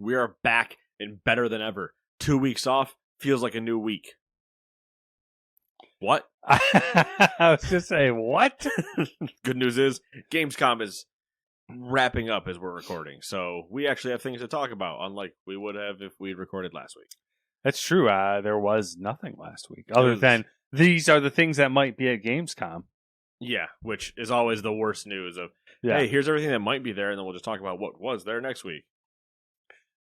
We are back and better than ever. 2 weeks off feels like a new week. What? I was just saying, what? Good news is, Gamescom is wrapping up as we're recording, so we actually have things to talk about, unlike we would have if we'd recorded last week. That's true. There was nothing last week, other than these are the things that might be at Gamescom. Yeah, which is always the worst news of, hey, here's everything that might be there, and then we'll just talk about what was there next week.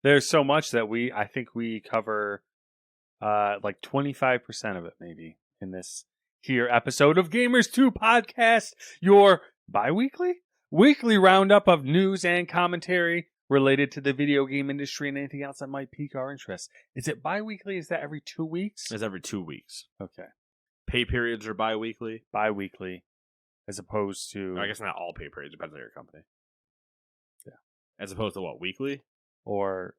There's so much that I think we cover like 25% of it maybe in this here episode of Gamers 2 Podcast, your weekly roundup of news and commentary related to the video game industry and anything else that might pique our interest. Is it bi-weekly? Is that every 2 weeks? It's every 2 weeks. Okay. Pay periods are bi-weekly. Bi-weekly. As opposed to... I guess not all pay periods. Depends on your company. Yeah. As opposed to what? Weekly? Or...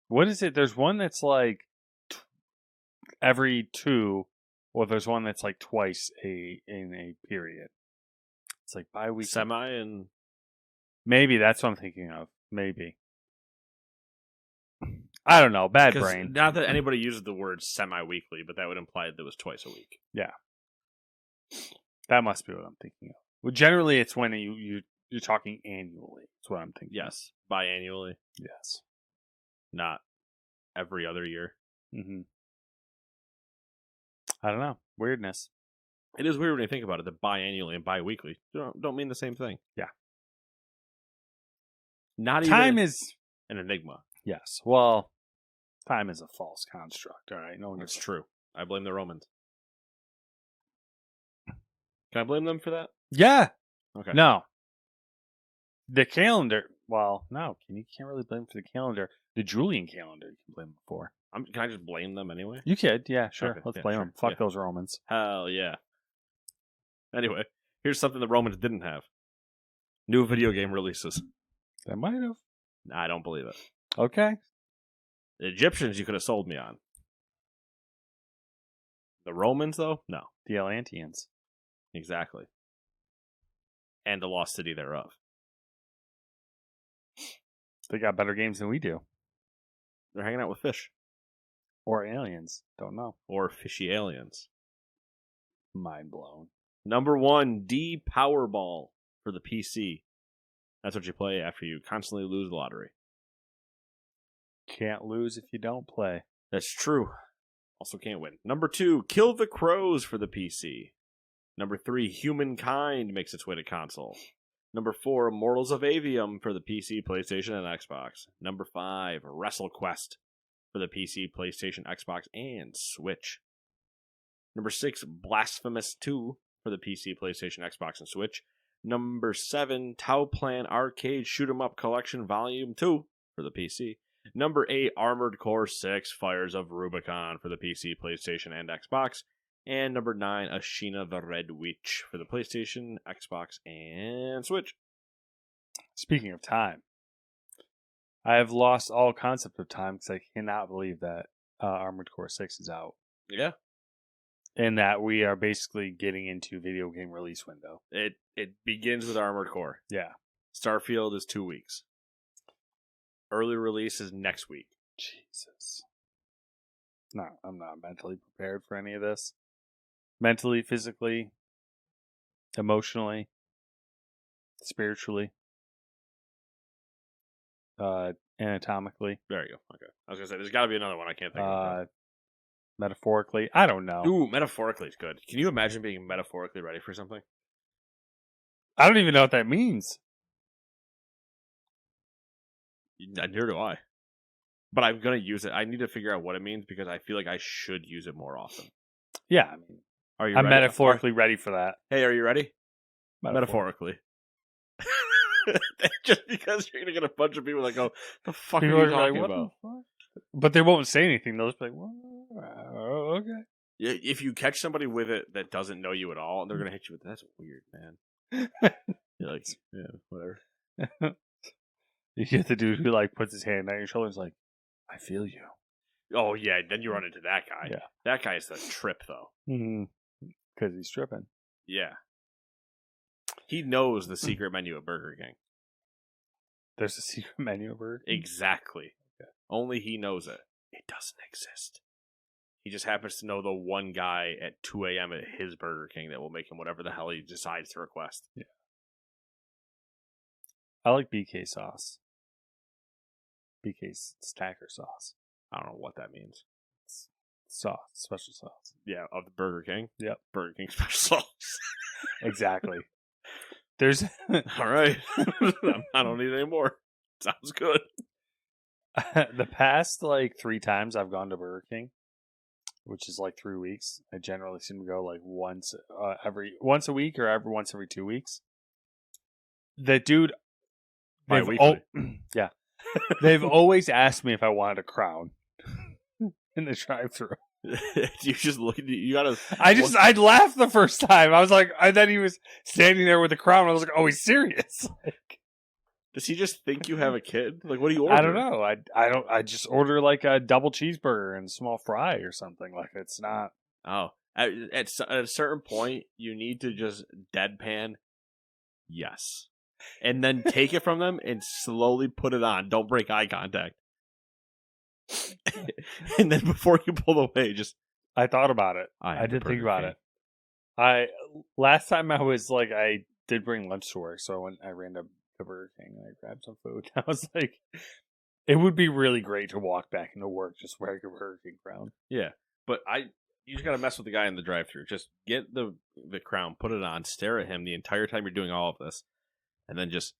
What is it? There's one that's like every 2, or there's one that's like twice in a period. It's like bi-weekly. Semi and... Maybe that's what I'm thinking of. Maybe. I don't know. Bad brain. Not that anybody uses the word semi-weekly, but that would imply that it was twice a week. Yeah. That must be what I'm thinking of. Well, generally, it's when you're talking annually. That's what I'm thinking. Yes. Biannually. Yes. Not every other year. Mm-hmm. I don't know. Weirdness. It is weird when you think about it, that biannually and bi-weekly don't mean the same thing. Yeah. Not time even is an enigma. Yes. Well, time is a false construct. All right. No, that's true. I blame the Romans. Can I blame them for that? Yeah. Okay. No. The calendar. Well, no. You can't really blame them for the calendar. The Julian calendar, you can blame them for. Can I just blame them anyway? You could. Yeah, sure. Okay. Let's blame them. Fuck those Romans. Hell yeah. Anyway, here's something the Romans didn't have. New video game releases. They might have. I don't believe it. Okay. The Egyptians you could have sold me on. The Romans, though? No. The Atlanteans. Exactly. And the lost city thereof. They got better games than we do. They're hanging out with fish. Or aliens. Don't know. Or fishy aliens. Mind blown. Number 1, D Powerball for the PC. That's what you play after you constantly lose the lottery. Can't lose if you don't play. That's true. Also can't win. Number 2, Kill the Crows for the PC. Number 3, Humankind makes its way to console. Number 4, Immortals of Avium for the PC, PlayStation, and Xbox. Number 5, WrestleQuest for the PC, PlayStation, Xbox, and Switch. Number 6, Blasphemous 2 for the PC, PlayStation, Xbox, and Switch. Number 7, Tau Plan Arcade Shoot 'em Up Collection Volume 2 for the PC. Number 8, Armored Core 6 Fires of Rubicon for the PC, PlayStation, and Xbox. And number 9, Ashina the Red Witch for the PlayStation, Xbox, and Switch. Speaking of time, I have lost all concept of time because I cannot believe that Armored Core 6 is out. Yeah. And that we are basically getting into video game release window. It begins with Armored Core. Yeah. Starfield is 2 weeks. Early release is next week. Jesus. No, I'm not mentally prepared for any of this. Mentally, physically, emotionally, spiritually, anatomically. There you go. Okay. I was going to say, there's got to be another one I can't think of. Metaphorically. I don't know. Ooh, metaphorically is good. Can you imagine being metaphorically ready for something? I don't even know what that means. Neither do I. But I'm going to use it. I need to figure out what it means because I feel like I should use it more often. Yeah, I mean, are you I'm ready? metaphorically ready for that. Hey, are you ready? Metaphorically. Just because you're going to get a bunch of people that go, the fuck people are you talking like, about? But they won't say anything. They'll just be like, well, okay. Yeah, if you catch somebody with it that doesn't know you at all, they're going to hit you with, that's weird, man. You're like, yeah, whatever. You get the dude who like puts his hand on your shoulder and is like, I feel you. Oh, yeah, then you run into that guy. Yeah. That guy is the trip, though. Mm-hmm. Because he's tripping. Yeah. He knows the secret menu at Burger King. There's a secret menu of Burger King? Exactly. Okay. Only he knows it. It doesn't exist. He just happens to know the one guy at 2 a.m. at his Burger King that will make him whatever the hell he decides to request. Yeah. I like BK sauce. BK stacker sauce. I don't know what that means. It's sauce, special sauce. Yeah, of the Burger King? Yep. Burger King special sauce. Exactly. There's All right. I don't need any more. Sounds good. the past like 3 times I've gone to Burger King, which is like 3 weeks. I generally seem to go like once a week or once every 2 weeks. The dude, yeah, they've always asked me if I wanted a crown in the drive-thru. You just look at you gotta. I'd laughed the first time. I was like, and then he was standing there with the crown. I was like, oh, he's serious. Like, does he just think you have a kid? Like, what do you order? I don't know. I just order like a double cheeseburger and a small fry or something. Like, it's not. Oh, at a certain point, you need to just deadpan yes, and then take it from them and slowly put it on. Don't break eye contact. And then before you pull away, just I thought about it. I did think about it. Last time I was like, I did bring lunch to work, so I ran to Burger King and I grabbed some food. I was like, it would be really great to walk back into work just wearing a Burger King crown. Yeah, but you just gotta mess with the guy in the drive-thru. Just get the crown, put it on, stare at him the entire time you're doing all of this, and then just.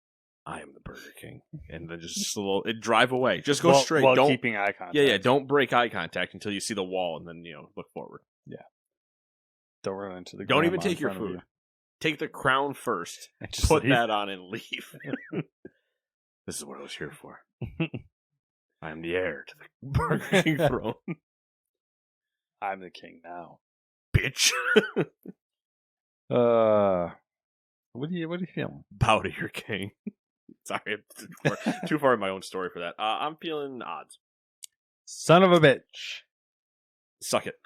I am the Burger King, and then just drive away. Just go straight. While don't keeping eye contact. Yeah. Don't break eye contact until you see the wall, and then look forward. Yeah. Don't run into the. Don't even take your food. Take the crown first. And just put leave. that on and leave. This is what I was here for. I am the heir to the Burger King throne. I'm the king now, bitch. What are you feeling? Bow to your king. Sorry, too far in my own story for that. I'm feeling odds. Son of a bitch. Suck it.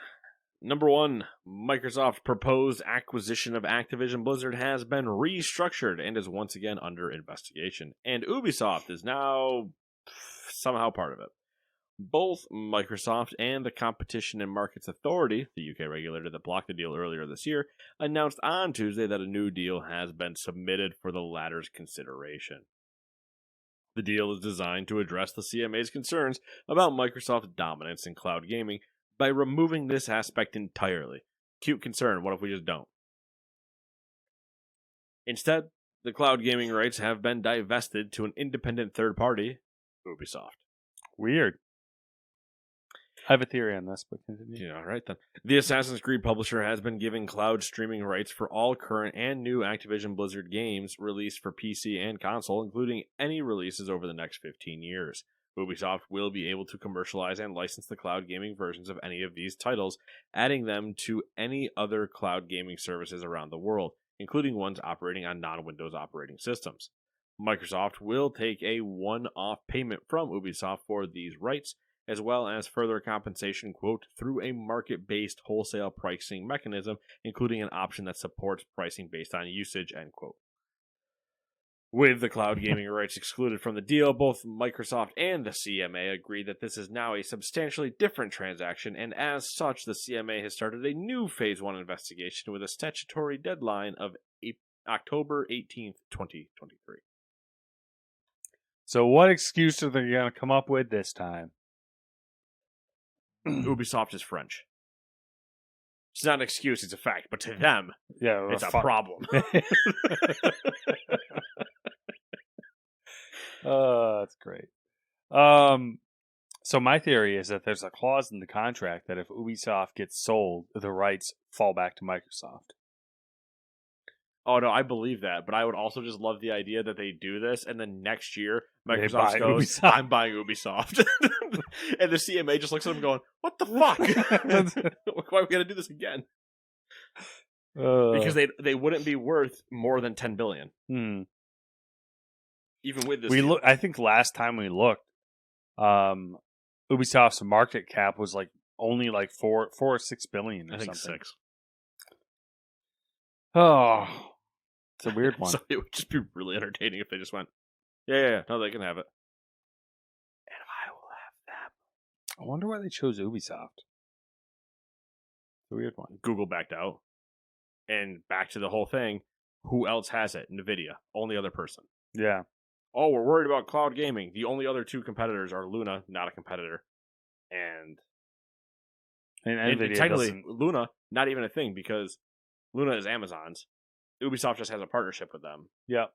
Number 1, Microsoft's proposed acquisition of Activision Blizzard has been restructured and is once again under investigation. And Ubisoft is now somehow part of it. Both Microsoft and the Competition and Markets Authority, the UK regulator that blocked the deal earlier this year, announced on Tuesday that a new deal has been submitted for the latter's consideration. The deal is designed to address the CMA's concerns about Microsoft's dominance in cloud gaming by removing this aspect entirely. Cute concern, what if we just don't? Instead, the cloud gaming rights have been divested to an independent third party, Ubisoft. Weird. I have a theory on this, but continue. Yeah, all right then. The Assassin's Creed publisher has been giving cloud streaming rights for all current and new Activision Blizzard games released for PC and console, including any releases over the next 15 years. Ubisoft will be able to commercialize and license the cloud gaming versions of any of these titles, adding them to any other cloud gaming services around the world, including ones operating on non-Windows operating systems. Microsoft will take a one-off payment from Ubisoft for these rights, as well as further compensation, quote, through a market-based wholesale pricing mechanism, including an option that supports pricing based on usage, end quote. With the cloud gaming rights excluded from the deal, both Microsoft and the CMA agree that this is now a substantially different transaction, and as such, the CMA has started a new Phase 1 investigation with a statutory deadline of October 18th, 2023. So what excuse are they going to come up with this time? Ubisoft is French. It's not an excuse, it's a fact, but to them, it's a problem. That's great. So my theory is that there's a clause in the contract that if Ubisoft gets sold, the rights fall back to Microsoft. Oh, no, I believe that, but I would also just love the idea that they do this, and then next year, Microsoft goes, Ubisoft. I'm buying Ubisoft. And the CMA just looks at them going, what the fuck? Why are we going to do this again? Because they wouldn't be worth more than $10 billion. Even with this deal. I think last time we looked, Ubisoft's market cap was like only like 4 or 6 billion or I think something. 6. Oh, It's a weird one. So it would just be really entertaining if they just went, yeah, no, they can have it. And I will have them. I wonder why they chose Ubisoft. It's a weird one. Google backed out. And back to the whole thing, who else has it? NVIDIA. Only other person. Yeah. Oh, we're worried about cloud gaming. The only other two competitors are Luna, not a competitor, and NVIDIA technically doesn't... Luna, not even a thing because Luna is Amazon's. Ubisoft just has a partnership with them. Yep.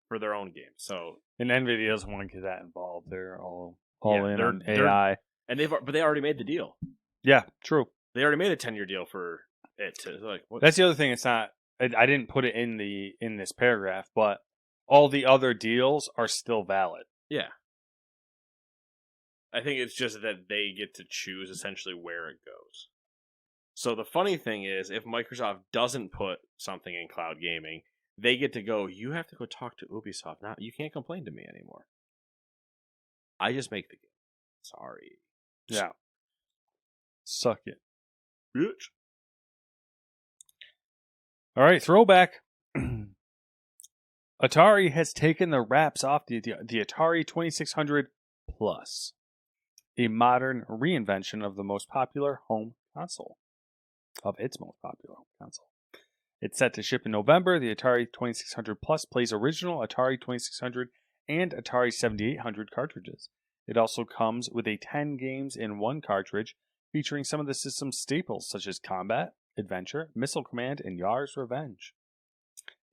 For their own games. So and NVIDIA doesn't want to get that involved. They're all in on they're, AI. And they already made the deal. Yeah, true. They already made a 10-year deal for it. What? That's the other thing. It's not. I didn't put it in this paragraph, but all the other deals are still valid. Yeah. I think it's just that they get to choose essentially where it goes. So the funny thing is, if Microsoft doesn't put something in cloud gaming, they get to go, you have to go talk to Ubisoft. Now you can't complain to me anymore. I just make the game. Sorry. Yeah. Suck it. Bitch. All right, throwback. Atari has taken the wraps off the Atari 2600 Plus, a modern reinvention of the most popular home console. Of its most popular home console. It's set to ship in November. The Atari 2600 Plus plays original Atari 2600 and Atari 7800 cartridges. It also comes with a 10 games in one cartridge, featuring some of the system's staples such as Combat, Adventure, Missile Command, and Yar's Revenge.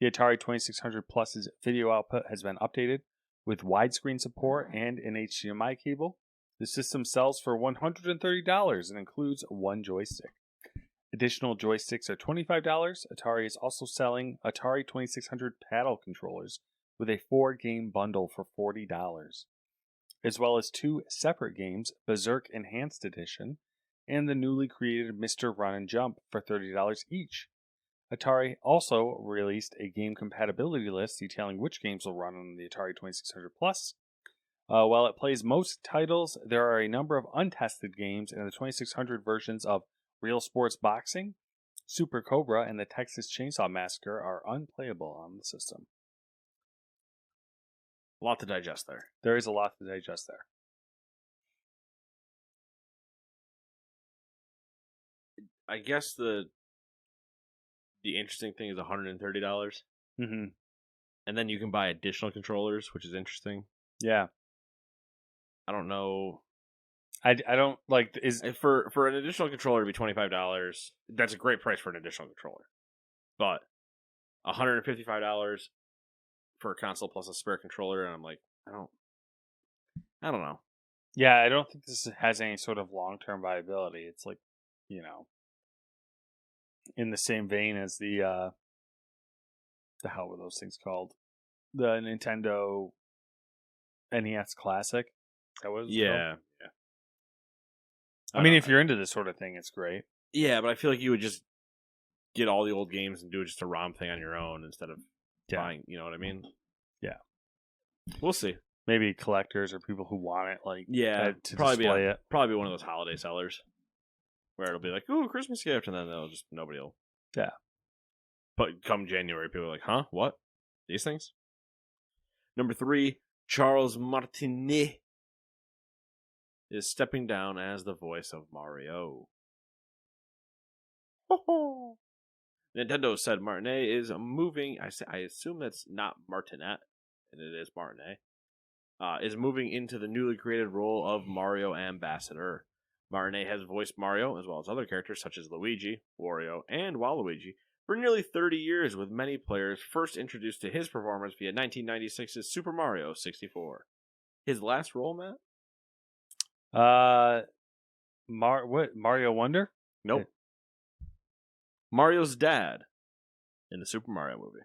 The Atari 2600 Plus's video output has been updated with widescreen support and an HDMI cable. The system sells for $130 and includes one joystick. Additional joysticks are $25. Atari is also selling Atari 2600 paddle controllers with a 4-game bundle for $40, as well as 2 separate games, Berserk Enhanced Edition and the newly created Mr. Run and Jump for $30 each. Atari also released a game compatibility list detailing which games will run on the Atari 2600 Plus. While it plays most titles, there are a number of untested games in the 2600 versions of Real Sports Boxing, Super Cobra, and the Texas Chainsaw Massacre are unplayable on the system. A lot to digest there. There is a lot to digest there. I guess the interesting thing is $130. Mm-hmm. And then you can buy additional controllers, which is interesting. Yeah. I don't know. I don't like is for an additional controller to be $25. That's a great price for an additional controller, but $155 for a console plus a spare controller, and I'm like, I don't know. Yeah, I don't think this has any sort of long-term viability. It's like, in the same vein as the hell were those things called? The Nintendo NES Classic. That was yeah. I mean, if you're into this sort of thing, it's great. Yeah, but I feel like you would just get all the old games and do just a ROM thing on your own instead of buying. You know what I mean? Yeah. We'll see. Maybe collectors or people who want it, to probably display it. Probably one of those holiday sellers where it'll be like, "Ooh, Christmas gift," and then nobody will. Yeah. But come January, people are like, "Huh? What? These things?" Number 3, Charles Martinet is stepping down as the voice of Mario. Nintendo said Martinet is moving. I assume that's not Martinet, and it is Martinet. Is moving into the newly created role of Mario Ambassador. Martinet has voiced Mario, as well as other characters such as Luigi, Wario, and Waluigi, for nearly 30 years, with many players first introduced to his performance via 1996's Super Mario 64. His last role, Matt? Mario Wonder? Nope. Mario's dad in the Super Mario movie.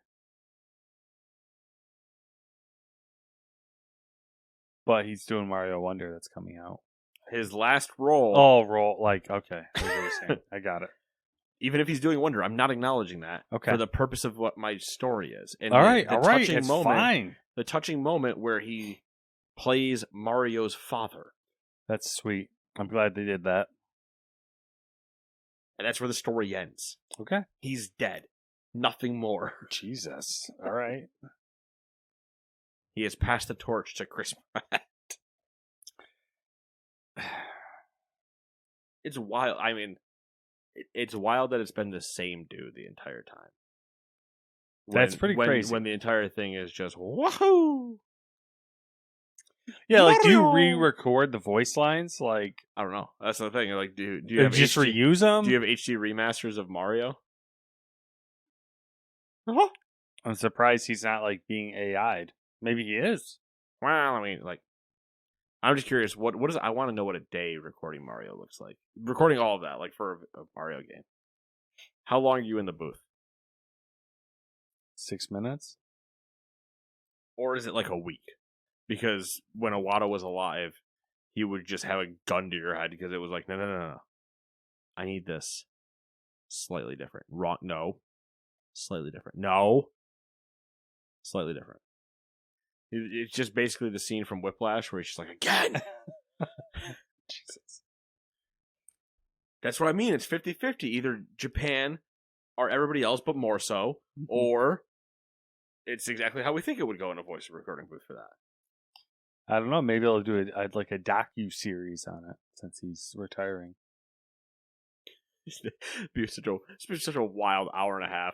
But he's doing Mario Wonder that's coming out. His last role. Okay. I what you're saying. I got it. Even if he's doing Wonder, I'm not acknowledging that for the purpose of what my story is. And all right. It's fine. The touching moment where he plays Mario's father. That's sweet. I'm glad they did that. And that's where the story ends. Okay. He's dead. Nothing more. Jesus. All right. He has passed the torch to Chris Pratt. It's wild. I mean, it's wild that it's been the same dude the entire time. That's pretty crazy. When the entire thing is just woohoo. Yeah, like, do you Mario! re-record the voice lines? Like, I don't know. That's the thing. Like, do you or have just HD, reuse them? Do you have HD remasters of Mario? I'm surprised he's not, like, being AI'd. Maybe he is. Well, I mean, like, I'm just curious. What is? I want to know what a day recording Mario looks like. Recording all of that, like for a Mario game. How long are you in the booth? 6 minutes? Or is it like a week? Because when Iwata was alive, he would just have a gun to your head because it was like, no. I need this slightly different. Wrong. No. Slightly different. No. Slightly different. It's just basically the scene from Whiplash where he's just like, again! Jesus. That's what I mean. It's 50-50. Either Japan or everybody else, but more so, or it's exactly how we think it would go in a voice recording booth for that. I don't know. Maybe I'll do a docu-series on it since he's retiring. It's been such a wild hour and a half.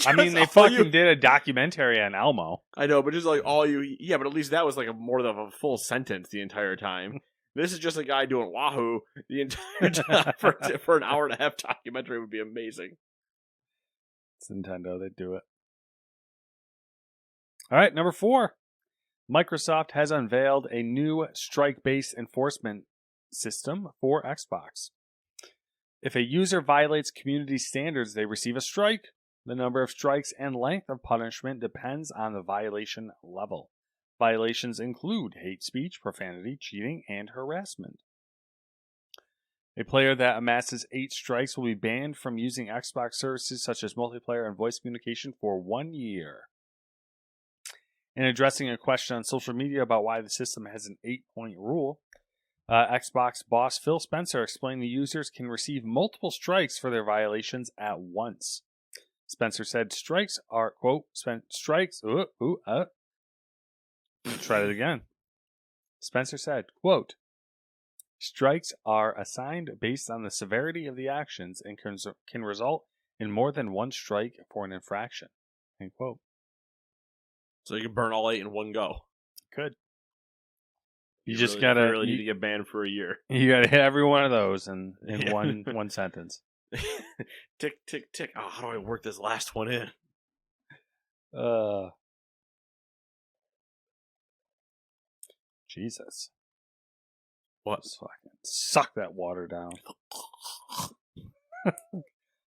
I mean, they fucking did a documentary on Elmo. I know, but just like but at least that was like more than a full sentence the entire time. This is just a guy doing wahoo the entire time for an hour and a half documentary would be amazing. It's Nintendo, they'd do it. All right, number 4. Microsoft has unveiled a new strike-based enforcement system for Xbox. If a user violates community standards, they receive a strike. The number of strikes and length of punishment depends on the violation level. Violations include hate speech, profanity, cheating, and harassment. A player that amasses 8 strikes will be banned from using Xbox services such as multiplayer and voice communication for 1 year. In addressing a question on social media about why the system has an 8-point rule, Xbox boss Phil Spencer explained the users can receive multiple strikes for their violations at once. Spencer said strikes are, quote, try it again. Spencer said, quote, strikes are assigned based on the severity of the actions and can result in more than one strike for an infraction, end quote. So you can burn all 8 in one go. Could. You just really, gotta really need to get banned for a year. You gotta hit every one of those in one sentence. Tick, tick, tick. Oh, how do I work this last one in? Jesus. What? Just fucking suck that water down.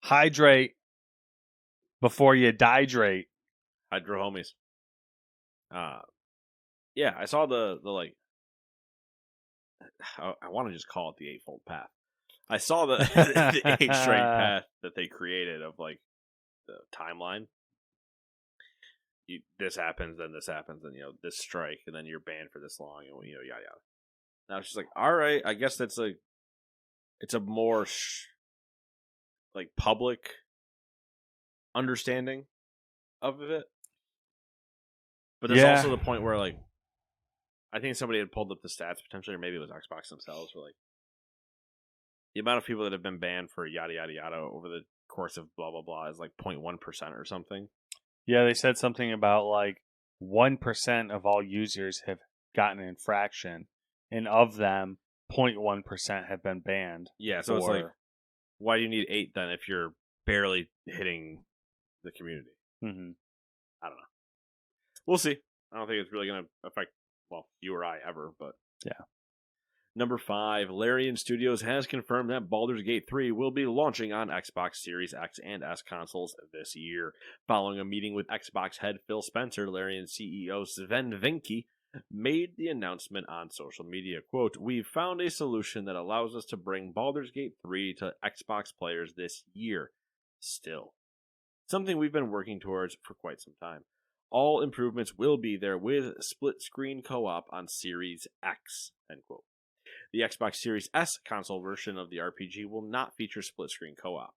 Hydrate before you dihydrate. Hydro homies. Yeah, I saw the like. I want to just call it the eightfold path. I saw the 8 straight path that they created of like the timeline. This happens, then this happens, and this strike, and then you're banned for this long, and yada yada. And I was just like, all right, I guess that's it's a more like public understanding of it. But there's also the point where like I think somebody had pulled up the stats potentially, or maybe it was Xbox themselves, for like the amount of people that have been banned for yada yada yada over the course of blah blah blah is like 0.1% or something. Yeah, they said something about like 1% of all users have gotten an infraction, and of them, 0.1% have been banned. Yeah, so it's like, why do you need 8 then if you're barely hitting the community? Mm-hmm. I don't know. We'll see. I don't think it's really going to affect, you or I ever, but yeah. Number 5, Larian Studios has confirmed that Baldur's Gate 3 will be launching on Xbox Series X and S consoles this year. Following a meeting with Xbox head Phil Spencer, Larian CEO Sven Vinke made the announcement on social media. Quote, we've found a solution that allows us to bring Baldur's Gate 3 to Xbox players this year. Still. Something we've been working towards for quite some time. All improvements will be there with split-screen co-op on Series X, end quote. The Xbox Series S console version of the RPG will not feature split-screen co-op.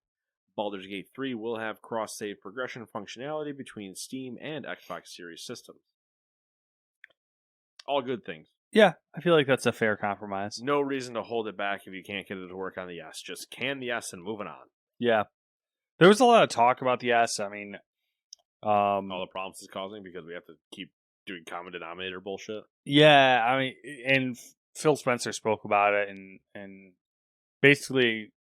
Baldur's Gate 3 will have cross-save progression functionality between Steam and Xbox Series systems. All good things. Yeah, I feel like that's a fair compromise. No reason to hold it back if you can't get it to work on the S. Just can the S and moving on. Yeah. There was a lot of talk about the S. I mean, all the problems it's causing because we have to keep doing common denominator bullshit. Yeah, I mean, and Phil Spencer spoke about it, and basically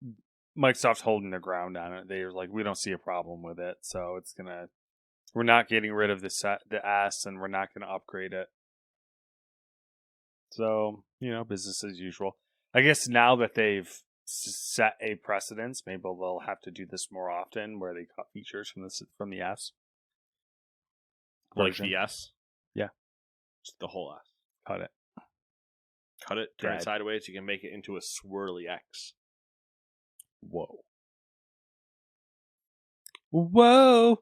Microsoft's holding their ground on it. They're like, we don't see a problem with it, so we're not getting rid of the S, and we're not gonna upgrade it. So, business as usual. I guess now that they've set a precedence, maybe they'll have to do this more often, where they cut features from the S. Like the S? Yeah. Just the whole S. Cut it. Cut it, turn it sideways, you can make it into a swirly X. Whoa. Whoa!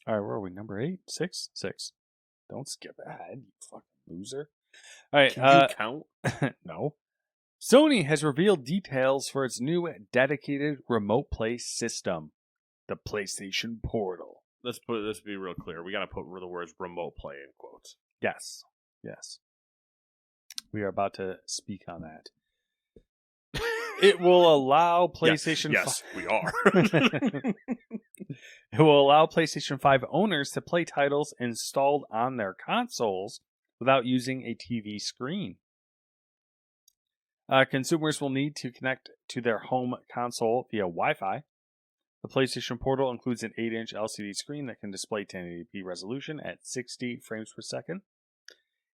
Alright, where are we? Number 8? 6? 6. Don't skip ahead, you fucking loser. Alright, can you count? No. Sony has revealed details for its new dedicated remote play system, the PlayStation Portal. Let's be real clear. We got to put the words remote play in quotes. Yes. We are about to speak on that. It will allow PlayStation. Yes, we are. It will allow PlayStation 5 owners to play titles installed on their consoles without using a TV screen. Consumers will need to connect to their home console via Wi-Fi. The PlayStation Portal includes an 8-inch LCD screen that can display 1080p resolution at 60 frames per second.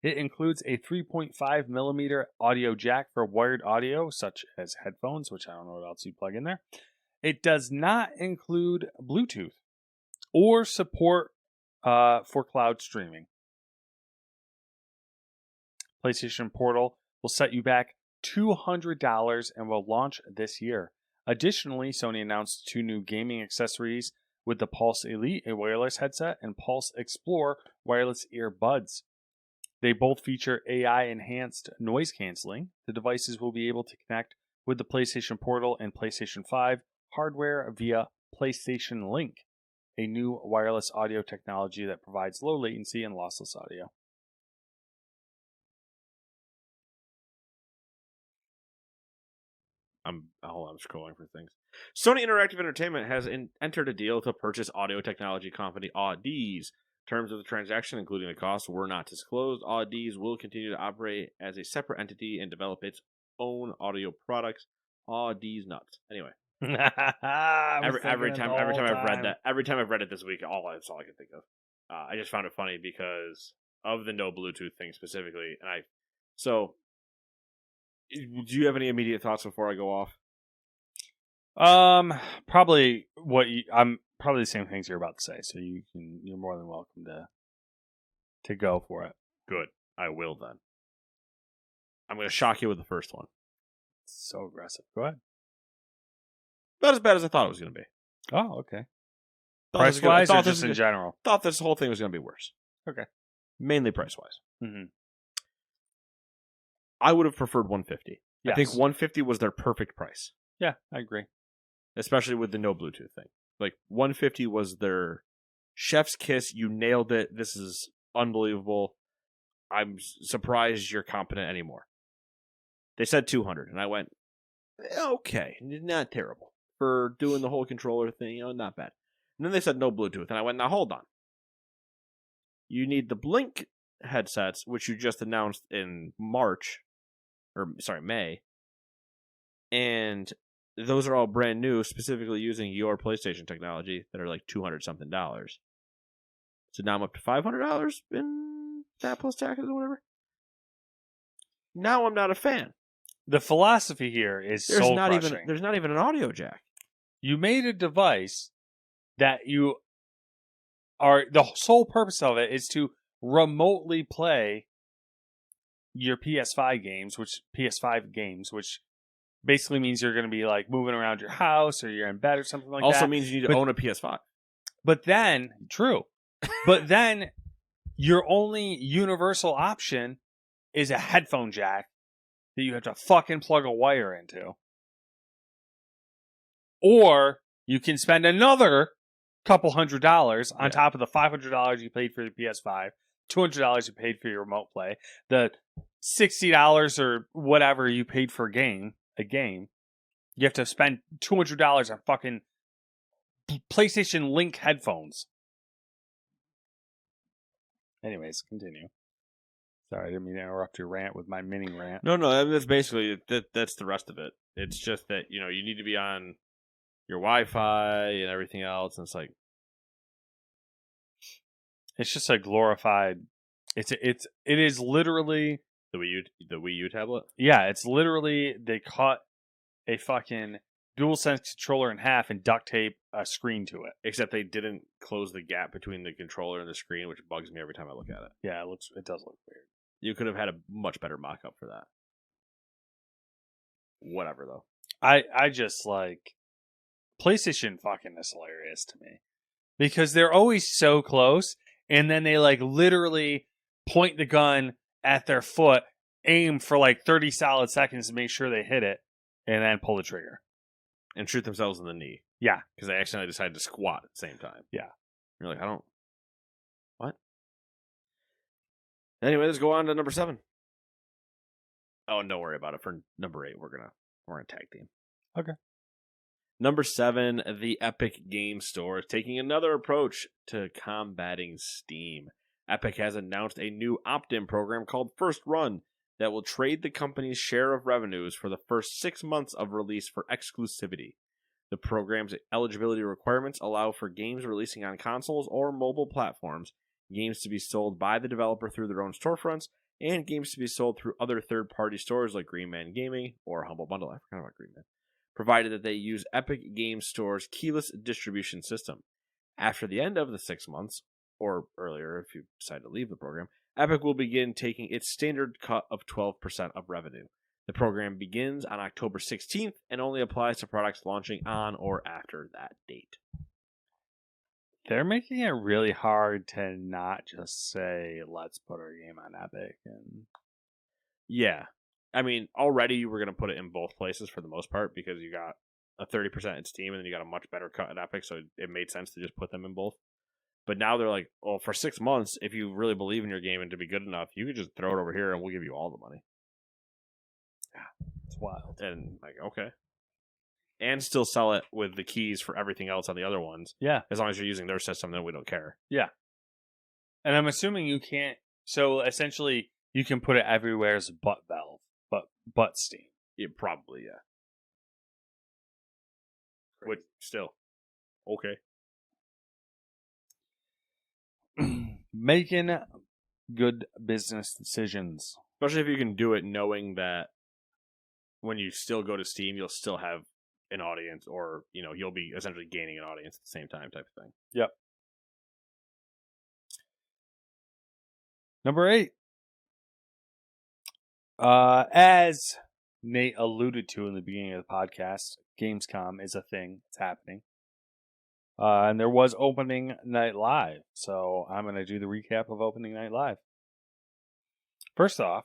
It includes a 3.5mm audio jack for wired audio, such as headphones, which I don't know what else you plug in there. It does not include Bluetooth or support for cloud streaming. PlayStation Portal will set you back $200 and will launch this year. Additionally, Sony announced 2 new gaming accessories with the Pulse Elite, a wireless headset, and Pulse Explore wireless earbuds. They both feature AI-enhanced noise canceling. The devices will be able to connect with the PlayStation Portal and PlayStation 5 hardware via PlayStation Link, a new wireless audio technology that provides low latency and lossless audio. I'm scrolling for things. Sony Interactive Entertainment has entered a deal to purchase audio technology company Audi's. Terms of the transaction, including the cost, were not disclosed. Audi's will continue to operate as a separate entity and develop its own audio products. Audi's nuts. Anyway, every time I've read it this week, that's all I can think of. I just found it funny because of the no Bluetooth thing specifically, do you have any immediate thoughts before I go off? Probably I'm probably the same things you're about to say, so you're more than welcome to go for it. Good. I will then. I'm going to shock you with the first one. So aggressive. Go ahead. Not as bad as I thought it was going to be. Oh, okay. Price-wise or just in general? Thought this whole thing was going to be worse. Okay. Mainly price-wise. Mm-hmm. I would have preferred 150. Yes. I think 150 was their perfect price. Yeah, I agree. Especially with the no Bluetooth thing. Like, 150 was their chef's kiss. You nailed it. This is unbelievable. I'm surprised you're competent anymore. They said 200, and I went, okay, not terrible. For doing the whole controller thing, not bad. And then they said no Bluetooth, and I went, now hold on. You need the Blink headsets, which you just announced in May. And those are all brand new, specifically using your PlayStation technology that are like $200-something. So now I'm up to $500 in that plus taxes or whatever. Now I'm not a fan. The philosophy here is soul crushing. There's not even an audio jack. You made a device that the sole purpose of it is to remotely play your PS5 games, which basically means you're going to be like moving around your house or you're in bed or something like that. Also means you need to own a PS5. But then your only universal option is a headphone jack that you have to fucking plug a wire into. Or you can spend another couple $100 on top of the $500 you paid for the PS5, $200 you paid for your remote play, the $60 or whatever you paid for a game. You have to spend $200 on fucking PlayStation Link headphones. Anyways, continue. Sorry, I didn't mean to interrupt your rant with my mini rant. No, that's basically that's the rest of it. It's just that you need to be on your Wi-Fi and everything else, and it's just a glorified. It is literally the Wii U tablet. Yeah, it's literally they cut a fucking DualSense controller in half and duct tape a screen to it. Except they didn't close the gap between the controller and the screen, which bugs me every time I look at it. Yeah, it does look weird. You could have had a much better mock-up for that. Whatever, though. I just like PlayStation fucking is hilarious to me. Because they're always so close, and then they like literally point the gun at their foot, aim for like 30 solid seconds to make sure they hit it, and then pull the trigger. And shoot themselves in the knee. Yeah. Because they accidentally decided to squat at the same time. Yeah. You're like, what? Anyway, let's go on to number 7. Oh, and don't worry about it. For number 8, we're gonna tag team. Okay. Number 7, the Epic Game Store is taking another approach to combating Steam. Epic has announced a new opt-in program called First Run that will trade the company's share of revenues for the first 6 months of release for exclusivity. The program's eligibility requirements allow for games releasing on consoles or mobile platforms, games to be sold by the developer through their own storefronts, and games to be sold through other third-party stores like Green Man Gaming or Humble Bundle. I forgot about Green Man. Provided that they use Epic Game Store's keyless distribution system. After the end of the 6 months, or earlier if you decide to leave the program, Epic will begin taking its standard cut of 12% of revenue. The program begins on October 16th and only applies to products launching on or after that date. They're making it really hard to not just say, let's put our game on Epic. Yeah. I mean, already you were going to put it in both places for the most part because you got a 30% in Steam and then you got a much better cut at Epic, so it made sense to just put them in both. But now they're like, well, for 6 months, if you really believe in your game and to be good enough, you could just throw it over here and we'll give you all the money. Yeah, it's wild. And like, okay. And still sell it with the keys for everything else on the other ones. Yeah. As long as you're using their system, then we don't care. Yeah. And I'm assuming you can't. So essentially, you can put it everywhere as but Valve, but Steam. Yeah, probably, yeah. Which, still, okay. Making good business decisions. Especially if you can do it knowing that when you still go to Steam, you'll still have an audience, or you'll be essentially gaining an audience at the same time, type of thing. Yep. Number 8. As Nate alluded to in the beginning of the podcast, Gamescom is a thing. It's happening. And there was Opening Night Live, so I'm going to do the recap of Opening Night Live. First off,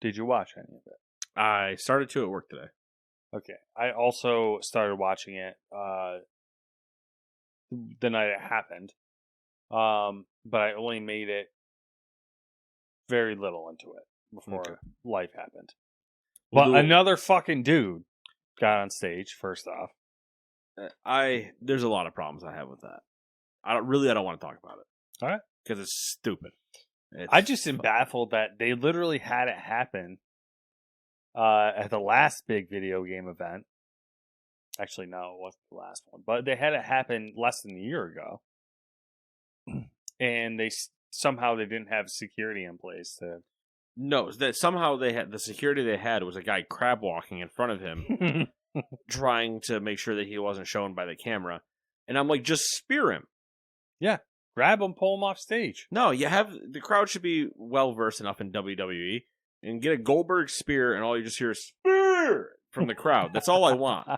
did you watch any of it? I started to at work today. Okay. I also started watching it the night it happened, but I only made it very little into it before life happened. But another fucking dude got on stage, first off. There's a lot of problems I have with that. I don't want to talk about it. All right. Because it's stupid. I just am baffled that they literally had it happen at the last big video game event. Actually, no, it wasn't the last one. But they had it happen less than a year ago. And somehow they didn't have security in place to... No, that somehow they had the security they had was a guy crab walking in front of him, trying to make sure that he wasn't shown by the camera. And I'm like, just spear him. Yeah, grab him, pull him off stage. No, the crowd should be well versed enough in WWE and get a Goldberg spear, and all you just hear is spear from the crowd. That's all I want.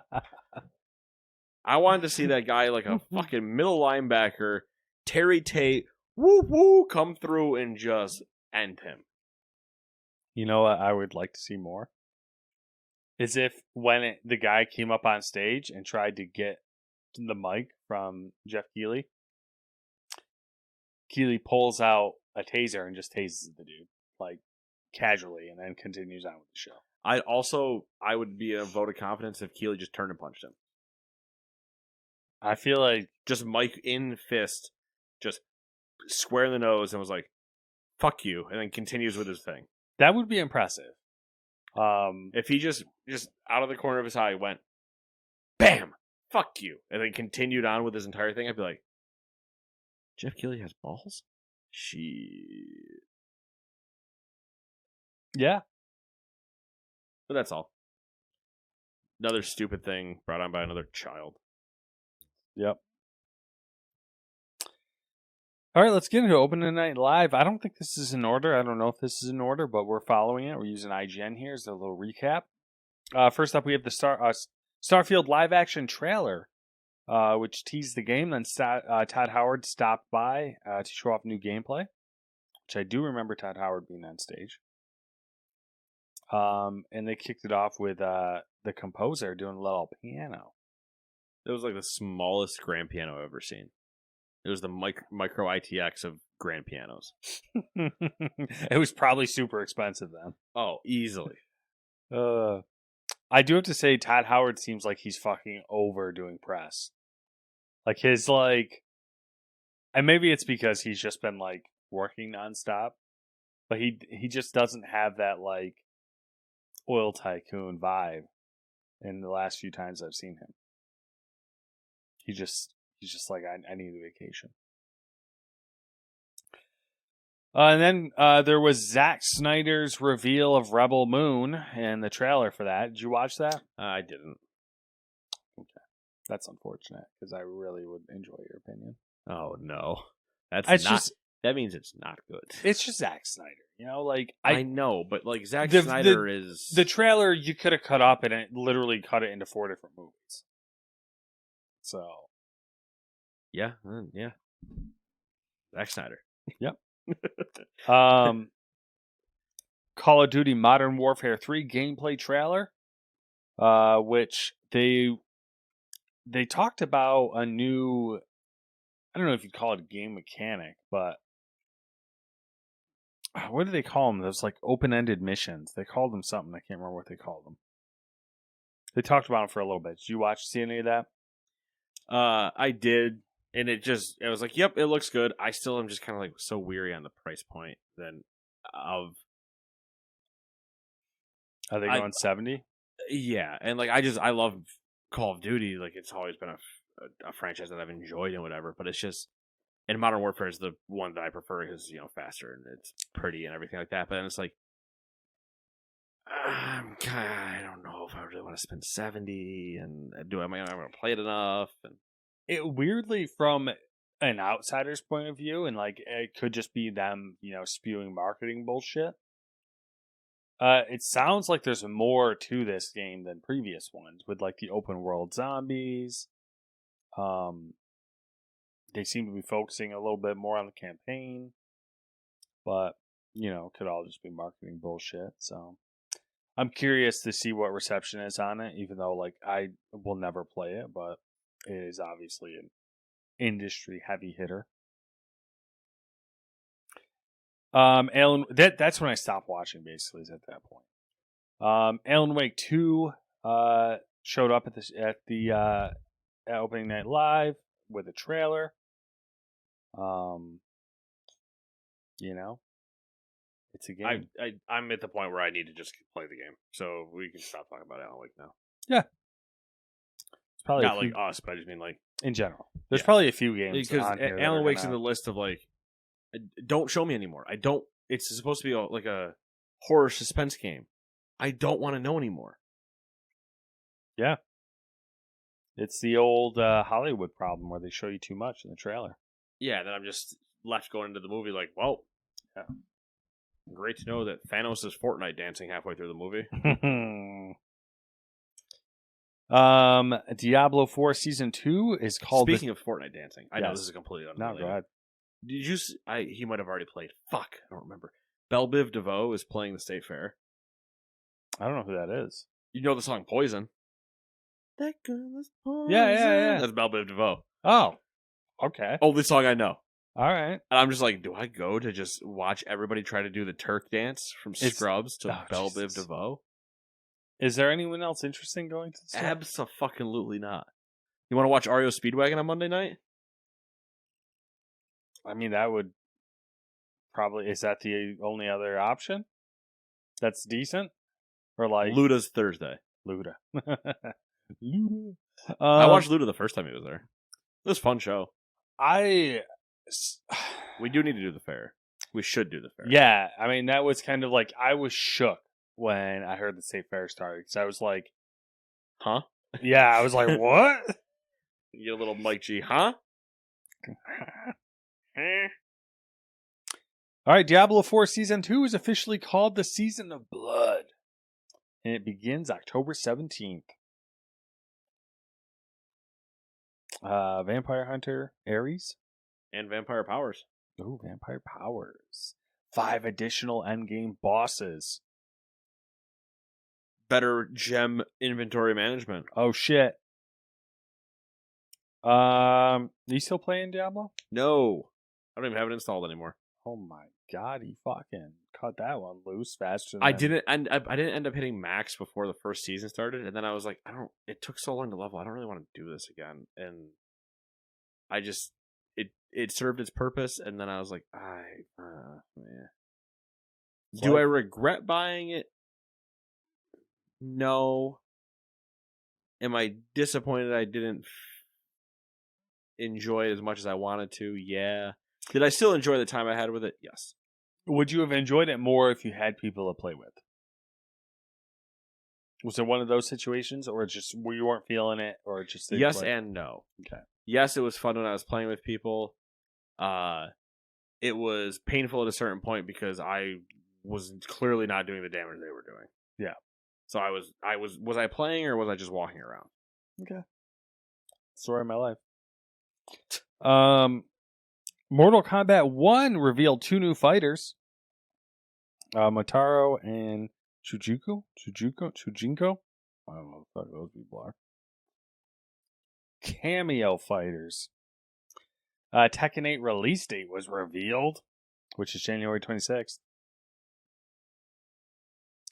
I wanted to see that guy like a fucking middle linebacker, Terry Tate, woo come through and just end him. You know what I would like to see more? is if when the guy came up on stage and tried to get the mic from Jeff Keighley, Keighley pulls out a taser and just tases the dude, like, casually, and then continues on with the show. I would be a vote of confidence if Keighley just turned and punched him. I feel like Just Mike in fist, just square in the nose, and was like, "Fuck you," and then continues with his thing. that would be impressive. If he just out of the corner of his eye went, "Bam, fuck you," and then continued on with his entire thing, I'd be like, Jeff Keighley has balls? Shit. Yeah. But that's all. Another stupid thing brought on by another child. Yep. All right, let's get into Opening Night Live. I don't think this is in order. I don't know if this is in order, but we're following it. We're using IGN here as a little recap. First up, we have the Starfield live-action trailer, which teased the game. Then Todd Howard stopped by to show off new gameplay, which I do remember Todd Howard being on stage. And they kicked it off with the composer doing a little piano. It was like the smallest grand piano I've ever seen. It was the micro ITX of grand pianos. It was probably super expensive then. Oh, easily. I do have to say, Todd Howard seems like he's fucking overdoing press. Like his and maybe it's because he's just been like working nonstop, but he just doesn't have that like oil tycoon vibe. In the last few times I've seen him, he's just like I need a vacation. And then there was Zack Snyder's reveal of Rebel Moon and the trailer for that. Did you watch that? I didn't. Okay. That's unfortunate because I really would enjoy your opinion. Oh, no. That means it's not good. It's just Zack Snyder. You know, like... I know, but like Zack Snyder is... The trailer, you could have cut up and it literally cut it into 4 different movies. So... Yeah. Zack Snyder. Yep. Call of Duty Modern Warfare 3 gameplay trailer, which they talked about a new, I don't know if you'd call it a game mechanic, but what do they call them? Those like open-ended missions. They called them something. I can't remember what they called them. They talked about them for a little bit. Did you see any of that? I did. And I was like, yep, it looks good. I still am just kind of like so weary on the price point then of. Are they going 70? Yeah. And like, I love Call of Duty. Like, it's always been a franchise that I've enjoyed and whatever. But it's just, and Modern Warfare is the one that I prefer because, you know, faster and it's pretty and everything like that. But then it's like, I don't know if I really want to spend 70 and am I going to play it enough? And it weirdly, from an outsider's point of view, and like it could just be them, you know, spewing marketing bullshit. It sounds like there's more to this game than previous ones, with like the open world zombies. They seem to be focusing a little bit more on the campaign, but you know, it could all just be marketing bullshit. So I'm curious to see what reception is on it, even though like I will never play it, but it is obviously an industry heavy hitter. Alan, that's when I stopped watching. Basically, is at that point. Alan Wake 2 showed up at the Opening Night Live with a trailer. You know, it's a game. I'm at the point where I need to just play the game, so we can stop talking about Alan Wake now. Yeah. Probably not like us, but I just mean like in general. There's probably a few games because Alan Wake's in the list of like, don't show me anymore. I don't. It's supposed to be like a horror suspense game. I don't want to know anymore. Yeah, it's the old Hollywood problem where they show you too much in the trailer. Yeah, then I'm just left going into the movie like, well, yeah. Great to know that Thanos is Fortnite dancing halfway through the movie. Diablo 4 Season 2 is called... Speaking of Fortnite dancing, I know this is completely unrelated. No, go ahead. Did you... he might have already played. Fuck, I don't remember. Belle Biv DeVoe is playing the State Fair. I don't know who that is. You know the song Poison? That girl is poison. Yeah. That's Belle Biv DeVoe. Oh, okay. Only song I know. All right. And I'm just like, do I go to just watch everybody try to do the Turk dance from Scrubs to Belle Biv DeVoe? Is there anyone else interesting going to the store? Abso-fucking-lutely not. You want to watch REO Speedwagon on Monday night? I mean, that would probably... Is that the only other option that's decent? Or like... Luda's Thursday. Luda. Luda. I watched Luda the first time he was there. It was a fun show. We do need to do the fair. We should do the fair. Yeah, I mean, that was kind of like... I was shook when I heard the state fair started. Because I was like... Huh? Yeah, I was like, what? You get a little Mike G, huh? All right, Diablo 4 Season 2 is officially called the Season of Blood. And it begins October 17th. Vampire Hunter Ares. And Vampire Powers. Ooh, Vampire Powers. 5 additional endgame bosses. Better gem inventory management. Oh, shit. Are you still playing Diablo? No. I don't even have it installed anymore. Oh my god, he fucking cut that one loose faster than... I didn't end up hitting max before the first season started, and then I was like, it took so long to level, I don't really want to do this again. And I just it served its purpose, and then I was like, man. Do I regret buying it? No. Am I disappointed I didn't enjoy it as much as I wanted to? Yeah. Did I still enjoy the time I had with it? Yes. Would you have enjoyed it more if you had people to play with? Was it one of those situations, or just where you weren't feeling it, or just yes and no? Okay. Yes, it was fun when I was playing with people. It was painful at a certain point because I was clearly not doing the damage they were doing. Yeah. So was I playing or was I just walking around? Okay. Story of my life. Mortal Kombat 1 revealed 2 new fighters. Motaro and Shujinko? I don't know what those people are. Cameo fighters. Tekken 8 release date was revealed, which is January 26th.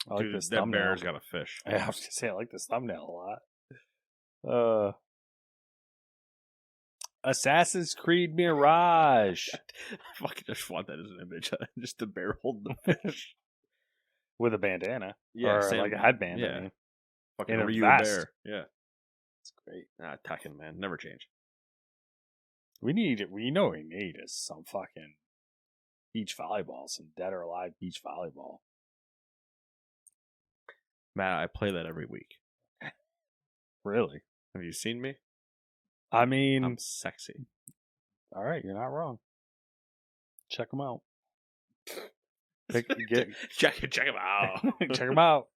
I like this that thumbnail. bear's got a fish. I was going to say, I like this thumbnail a lot. Assassin's Creed Mirage. I fucking just want that as an image. Just the bear holding the fish. With a bandana. Yeah, or like a headband. Yeah. I mean. Fucking In a Ryu vest. bear. Yeah. It's great. Tekken, man. Never change. We know we need is some fucking beach volleyball. Some dead or alive beach volleyball. Matt, I play that every week. Really? Have you seen me? I mean... I'm sexy. All right, you're not wrong. Check them out. Check them out. Check them out.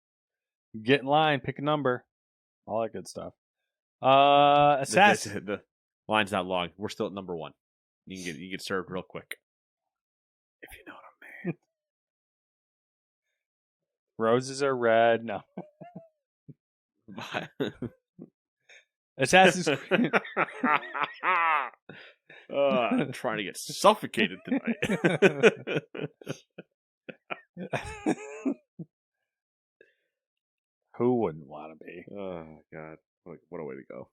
Get in line. Pick a number. All that good stuff. Assassin. The line's not long. We're still at number 1. You get served real quick. If you know what I mean. Roses are red. No. Assassin's Creed. I'm trying to get suffocated tonight. Who wouldn't want to be? Oh god, what a way to go.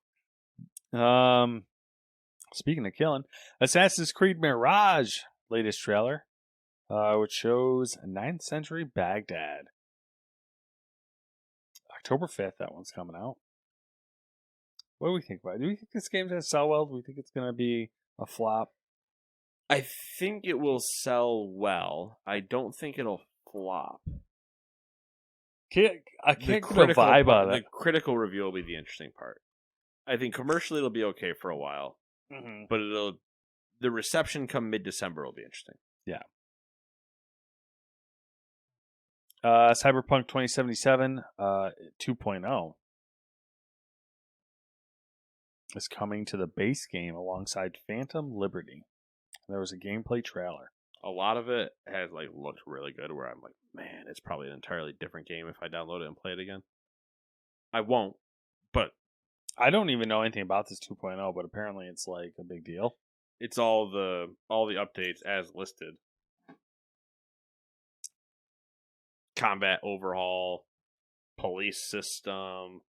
Speaking of killing, Assassin's Creed Mirage latest trailer, which shows 9th century Baghdad. October 5th, that one's coming out. What do we think about it? Do we think this game's going to sell well? Do we think it's going to be a flop? I think it will sell well. I don't think it'll flop. I can't get a vibe on it. The critical review will be the interesting part. I think commercially it'll be okay for a while, but the reception come mid-December will be interesting. Yeah. Cyberpunk 2077 2.0 is coming to the base game alongside Phantom Liberty. There was a gameplay trailer. A lot of it has looked really good. Where I'm like, man, it's probably an entirely different game if I download it and play it again. I won't. But I don't even know anything about this 2.0, but apparently it's like a big deal. it's all the updates as listed. Combat overhaul, police system,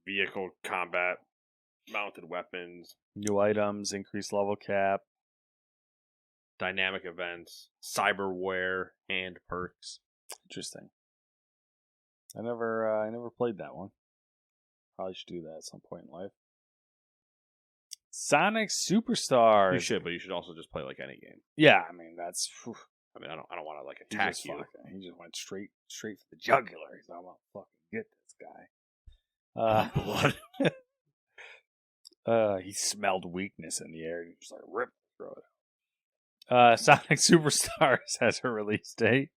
vehicle combat, mounted weapons, New items, increased level cap. dynamic events, cyberware, and perks. Interesting. I never played that one. Probably should do that at some point in life. Sonic Superstars. You should, but you should also just play like any game. Yeah, I mean that's. Whew. I mean, I don't want to like attack you. He just went straight for the jugular. He's like, I'm gonna fucking get this guy. He smelled weakness in the air and he just like ripped the throat out. Sonic Superstars has a release date,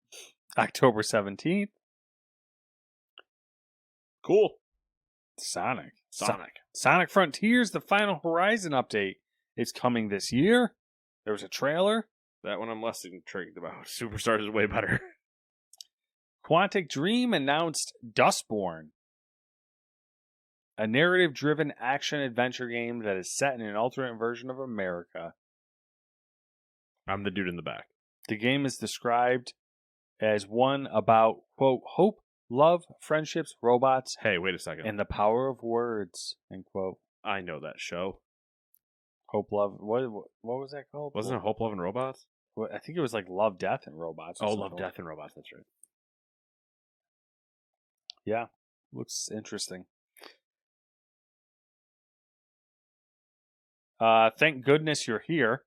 October 17th. Cool. Sonic Frontiers, the Final Horizon update, is coming this year. There was a trailer. That one I'm less intrigued about. Superstars is way better. Quantic Dream announced Dustborn, a narrative-driven action-adventure game that is set in an alternate version of America. I'm the dude in the back. The game is described as one about, quote, hope, love, friendships, robots, Hey, wait a second. and the power of words, end quote. I know that show. Hope, love, what was that called? Wasn't it Hope, Love, and Robots? I think it was like Love, Death, and Robots. Oh, Love, Death, and Robots. That's right. Yeah, looks interesting. Thank Goodness You're Here,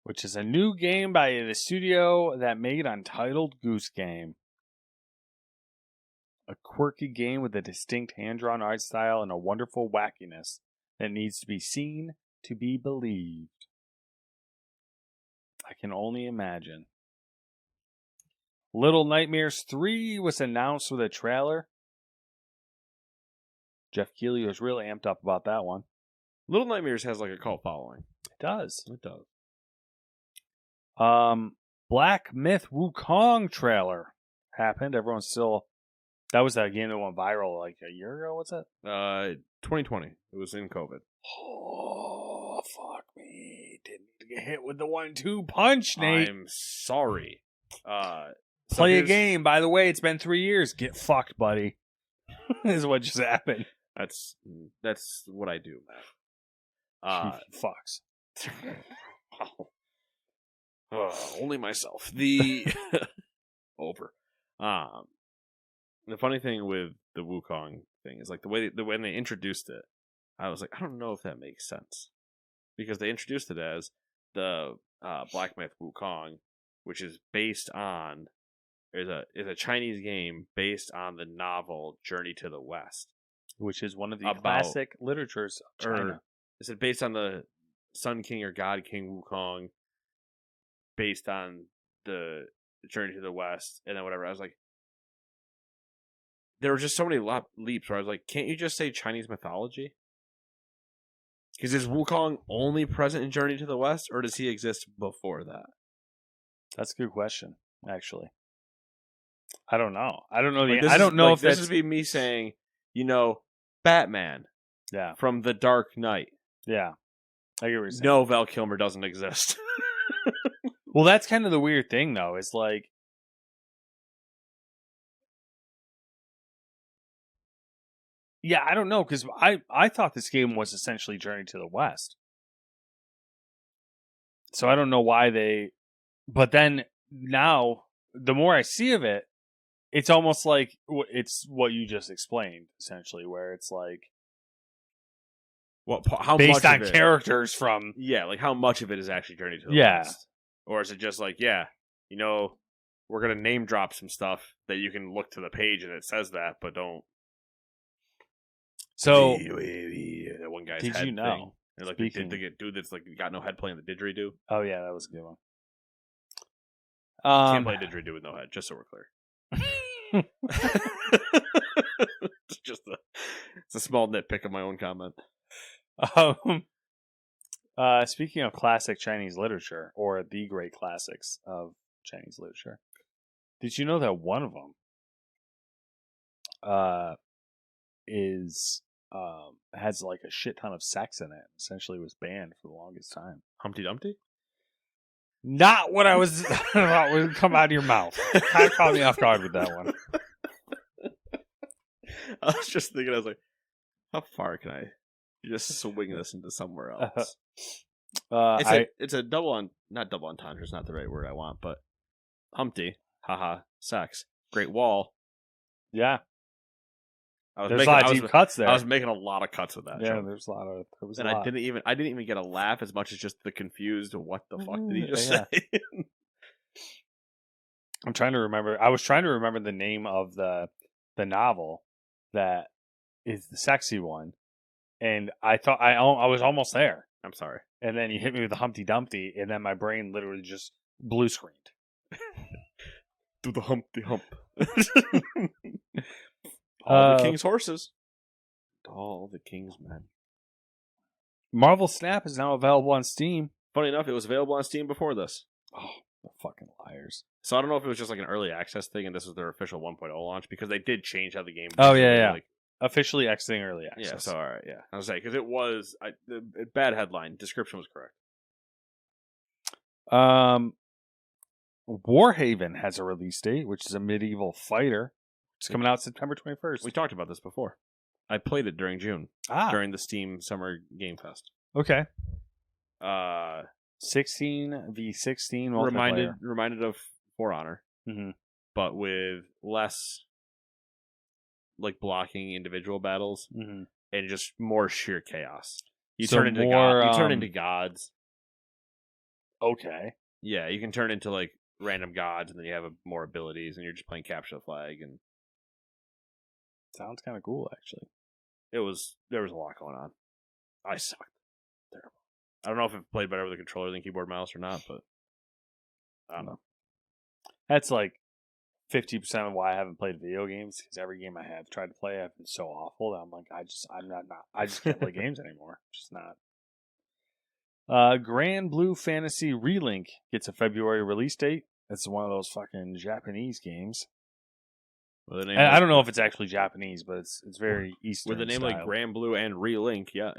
which is a new game by the studio that made Untitled Goose Game. A quirky game with a distinct hand-drawn art style and a wonderful wackiness that needs to be seen to be believed. I can only imagine. Little Nightmares 3 was announced with a trailer. Jeff Keighley was really amped up about that one. Little Nightmares has like a cult following. It does. It does. Black Myth Wukong trailer happened. Everyone's still... That was that game that went viral like a year ago. What's that? 2020. It was in COVID. Oh, fuck me. Didn't get hit with the 1-2 punch, Nate. I'm sorry. Play a game. By the way, it's been 3 years. Get fucked, buddy. This is what just happened. That's what I do, man. Fucks. Only myself. The over. The funny thing with the Wukong thing is like when they introduced it, I was like, I don't know if that makes sense, because they introduced it as the Black Myth Wukong, which is based on is a Chinese game based on the novel Journey to the West, which is one of the classic literatures of China. Is it based on the Sun King or God King Wukong, based on the Journey to the West, and then whatever. I was like, there were just so many leaps where I was like, can't you just say Chinese mythology? Because is Wukong only present in Journey to the West, or does he exist before that? That's a good question, actually. I don't know. I don't know. I don't know if this would be me saying, Batman. Yeah. From The Dark Knight. Yeah. I get what you're saying. No, Val Kilmer doesn't exist. Well, that's kind of the weird thing, though. It's like, yeah, I don't know, because I thought this game was essentially Journey to the West. So I don't know why they... But then, now, the more I see of it, it's almost like it's what you just explained, essentially, where it's like... How based much on characters from... Yeah, like how much of it is actually Journey to the West? Or is it just like, we're going to name drop some stuff that you can look to the page and it says that, but don't... So, that one guy's did head you know? thing. Like the dude that's like got no head playing the didgeridoo. Oh yeah, that was a good one. Can't play didgeridoo with no head, just so we're clear. It's a small nitpick of my own comment. Speaking of classic Chinese literature, or the great classics of Chinese literature, did you know that one of them is has like a shit ton of sex in it. Essentially, was banned for the longest time. Humpty Dumpty? Not what I was about would come out of your mouth. Kind of caught me off guard with that one. I was just thinking, I was like, how far can I just swing this into somewhere else? It's a not double entendre, it's not the right word I want, but Humpty, haha, sex, Great Wall. Yeah. There's a lot of deep cuts there. I was making a lot of cuts with that. Yeah, show. there's a lot of. I didn't even get a laugh as much as just the confused. What the fuck did he just say? I'm trying to remember. I was trying to remember the name of the novel that is the sexy one, and I thought I was almost there. I'm sorry. And then you hit me with the Humpty Dumpty, and then my brain literally just blue screened. Do the Humpty Hump. All the king's horses. All the king's men. Marvel Snap is now available on Steam. Funny enough, it was available on Steam before this. Oh, the fucking liars. So I don't know if it was just like an early access thing and this was their official 1.0 launch because they did change how the game Oh, yeah. Like, officially exiting early access. Yeah, so alright, yeah. I was saying, because it was bad headline. Description was correct. Warhaven has a release date, which is a medieval fighter. It's coming out September 21st. We talked about this before. I played it during June. During the Steam Summer Game Fest. Okay. 16v16 multiplayer. Reminded of For Honor. Mm-hmm. But with less like blocking individual battles and just more sheer chaos. You turn into gods. Okay. Yeah, you can turn into like random gods and then you have more abilities and you're just playing capture the flag and sounds kind of cool actually. There was a lot going on. I sucked. Terrible. I don't know if it played better with a controller than keyboard mouse or not, but I don't know. That's like 50% of why I haven't played video games because every game I have tried to play I've been so awful that I'm like I just can't play games anymore. Just not. Grand Blue Fantasy Relink gets a February release date. It's one of those fucking Japanese games. I don't know if it's actually Japanese, but it's very Eastern with a name style. Like Grand Blue and Relink. Yeah.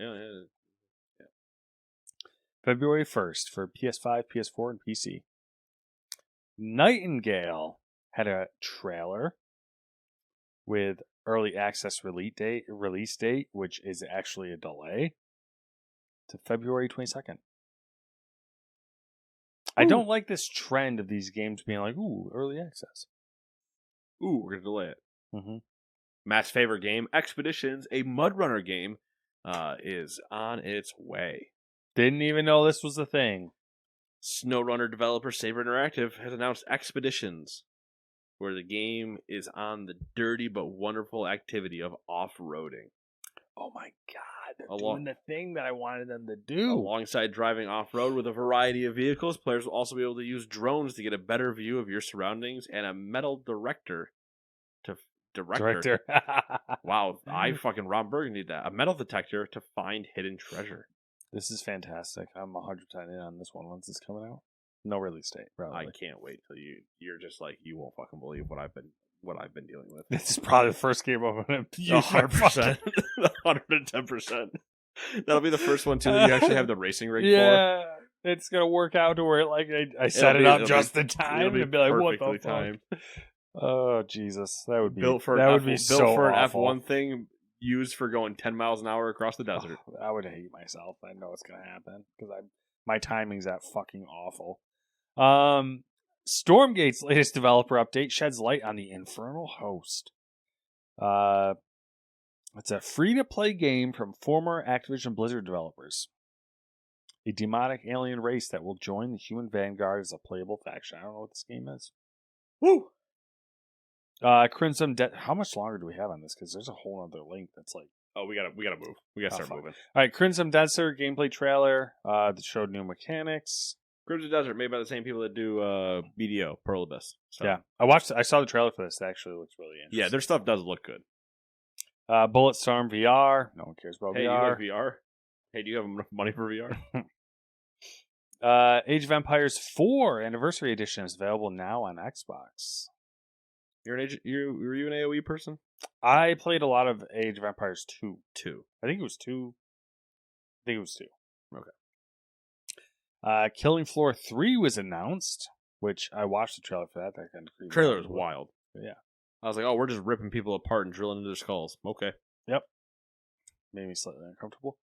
February 1st for PS5, PS4, and PC. Nightingale had a trailer with early access release date, which is actually a delay to February 22nd. Ooh. I don't like this trend of these games being like, ooh, early access. Ooh, we're going to delay it. Mm-hmm. Matt's favorite game, Expeditions, a Mud Runner game, is on its way. Didn't even know this was a thing. SnowRunner developer Saber Interactive has announced Expeditions, where the game is on the dirty but wonderful activity of off-roading. Oh my god, they're doing the thing that I wanted them to do. Alongside driving off-road with a variety of vehicles, players will also be able to use drones to get a better view of your surroundings and a metal director. Wow, I fucking Ron Burgundy did that. A metal detector to find hidden treasure. This is fantastic. I'm 100% in on this one once it's coming out. No release date, probably. I can't wait till you're just like, you won't fucking believe what I've been dealing with. This is probably the first game I'm going to use. 100%. 110%. That'll be the first one, too, that you actually have the racing rig for. Yeah, it's going to work out to where like I set it up just in time to be like, what the fuck? Oh, Jesus. That would be built for an F1 thing used for going 10 miles an hour across the desert. Oh, I would hate myself. I know it's going to happen because my timing's that fucking awful. Stormgate's latest developer update sheds light on the Infernal Host. It's a free-to-play game from former Activision Blizzard developers. A demonic alien race that will join the human vanguard as a playable faction. I don't know what this game is. Woo! Crimson Death. How much longer do we have on this? Because there's a whole other link that's like. Oh, we gotta move. We gotta start moving. All right, Crimson Desert gameplay trailer that showed new mechanics. Crimson Desert, made by the same people that do BDO, Pearl Abyss. So. Yeah, I saw the trailer for this. It actually looks really interesting. Yeah, their stuff does look good. Bulletstorm VR. No one cares about VR. Hey, you like VR? Hey, do you have enough money for VR? Age of Empires 4 Anniversary Edition is available now on Xbox. Were you an AoE person? I played a lot of Age of Empires 2. 2. I think it was 2. Okay. Killing Floor 3 was announced, which I watched the trailer for that. That kind of creepy. Trailer was wild. Yeah. I was like, oh, we're just ripping people apart and drilling into their skulls. Okay. Yep. Made me slightly uncomfortable.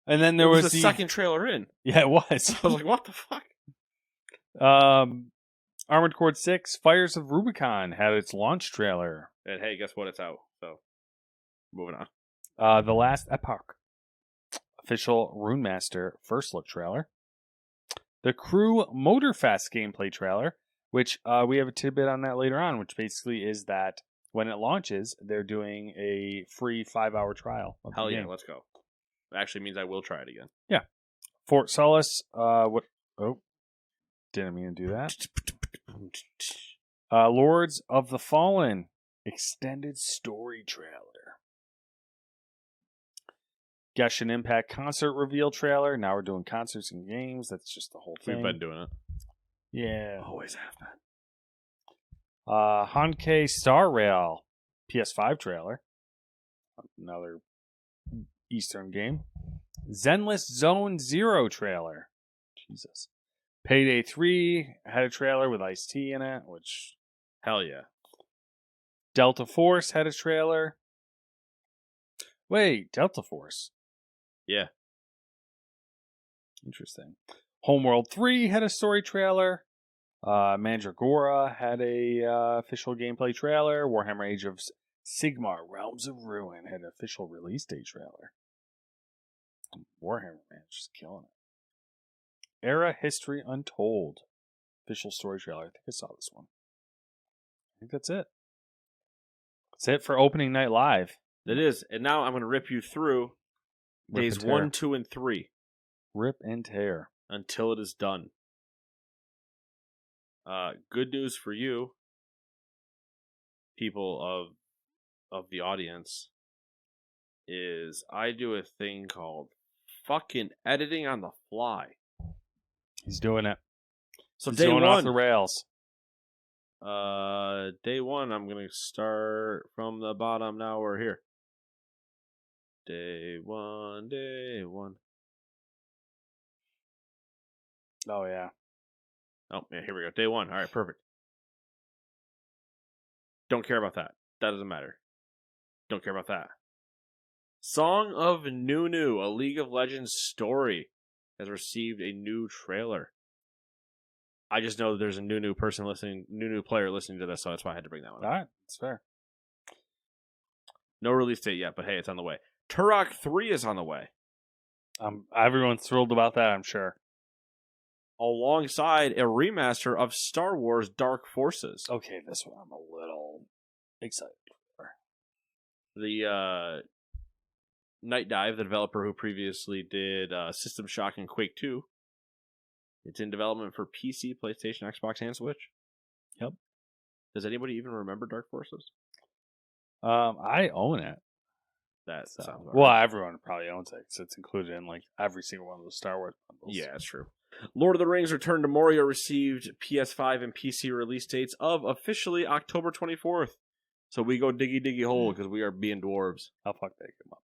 And then there was the second trailer in. Yeah, it was. I was like, what the fuck? Armored Core 6, Fires of Rubicon had its launch trailer. And hey, guess what? It's out. So, moving on. The Last Epoch, official Rune Master first look trailer. The Crew Motorfest gameplay trailer, which we have a tidbit on that later on, which basically is that when it launches, they're doing a free 5-hour trial. Hell yeah, let's go. Actually means I will try it again. Yeah. Fort Solis, what? Oh, didn't mean to do that. Lords of the Fallen extended story trailer. Genshin Impact concert reveal trailer. Now we're doing concerts and games. That's just the whole thing. We've been doing it. Yeah. Always have been. Honkai Star Rail PS5 trailer. Another Eastern game. Zenless Zone Zero trailer. Jesus. Payday 3 had a trailer with Ice-T in it, which... Hell yeah. Delta Force had a trailer. Wait, Delta Force? Yeah. Interesting. Homeworld 3 had a story trailer. Mandragora had a official gameplay trailer. Warhammer Age of Sigmar Realms of Ruin had an official release date trailer. Warhammer, man, just killing it. Era History Untold official story trailer. I think I saw this one. I think that's it. That's it for opening night live. That is. And now I'm going to rip you through days 1, 2, and 3. Rip and tear. Until it is done. Good news for you, people of the audience, is I do a thing called fucking editing on the fly. He's doing it. So He's day going 1, off the rails. Day 1, I'm gonna start from the bottom. Now we're here. Day 1. Oh yeah. Oh yeah, here we go. Day 1. All right, perfect. Don't care about that. That doesn't matter. Don't care about that. Song of Nunu, a League of Legends story, has received a new trailer. I just know that there's a Nunu player listening to this, so that's why I had to bring that one up. All right, that's fair. No release date yet, but hey, it's on the way. Turok 3 is on the way. Everyone's thrilled about that, I'm sure. Alongside a remaster of Star Wars Dark Forces. Okay, this one I'm a little excited for. The Night Dive, the developer who previously did System Shock and Quake 2, it's in development for PC, PlayStation, Xbox, and Switch. Yep. Does anybody even remember Dark Forces? I own it. That sounds well, right. everyone probably owns it because it's included in like every single one of those Star Wars bundles. Yeah, that's true. Lord of the Rings Return to Moria received PS5 and PC release dates of officially October 24th. So we go diggy hole because we are being dwarves. How fuck they come up?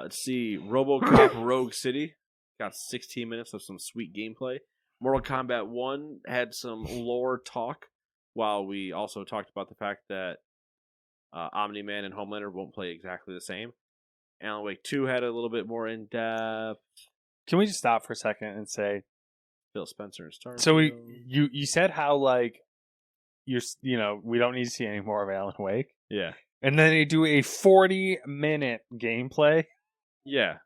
Let's see. RoboCop Rogue City got 16 minutes of some sweet gameplay. Mortal Kombat 1 had some lore talk, while we also talked about the fact that Omni-Man and Homelander won't play exactly the same. Alan Wake 2 had a little bit more in-depth. Can we just stop for a second and say Phil Spencer and Star. So you said how like we don't need to see any more of Alan Wake. Yeah. And then they do a 40-minute gameplay. Yeah.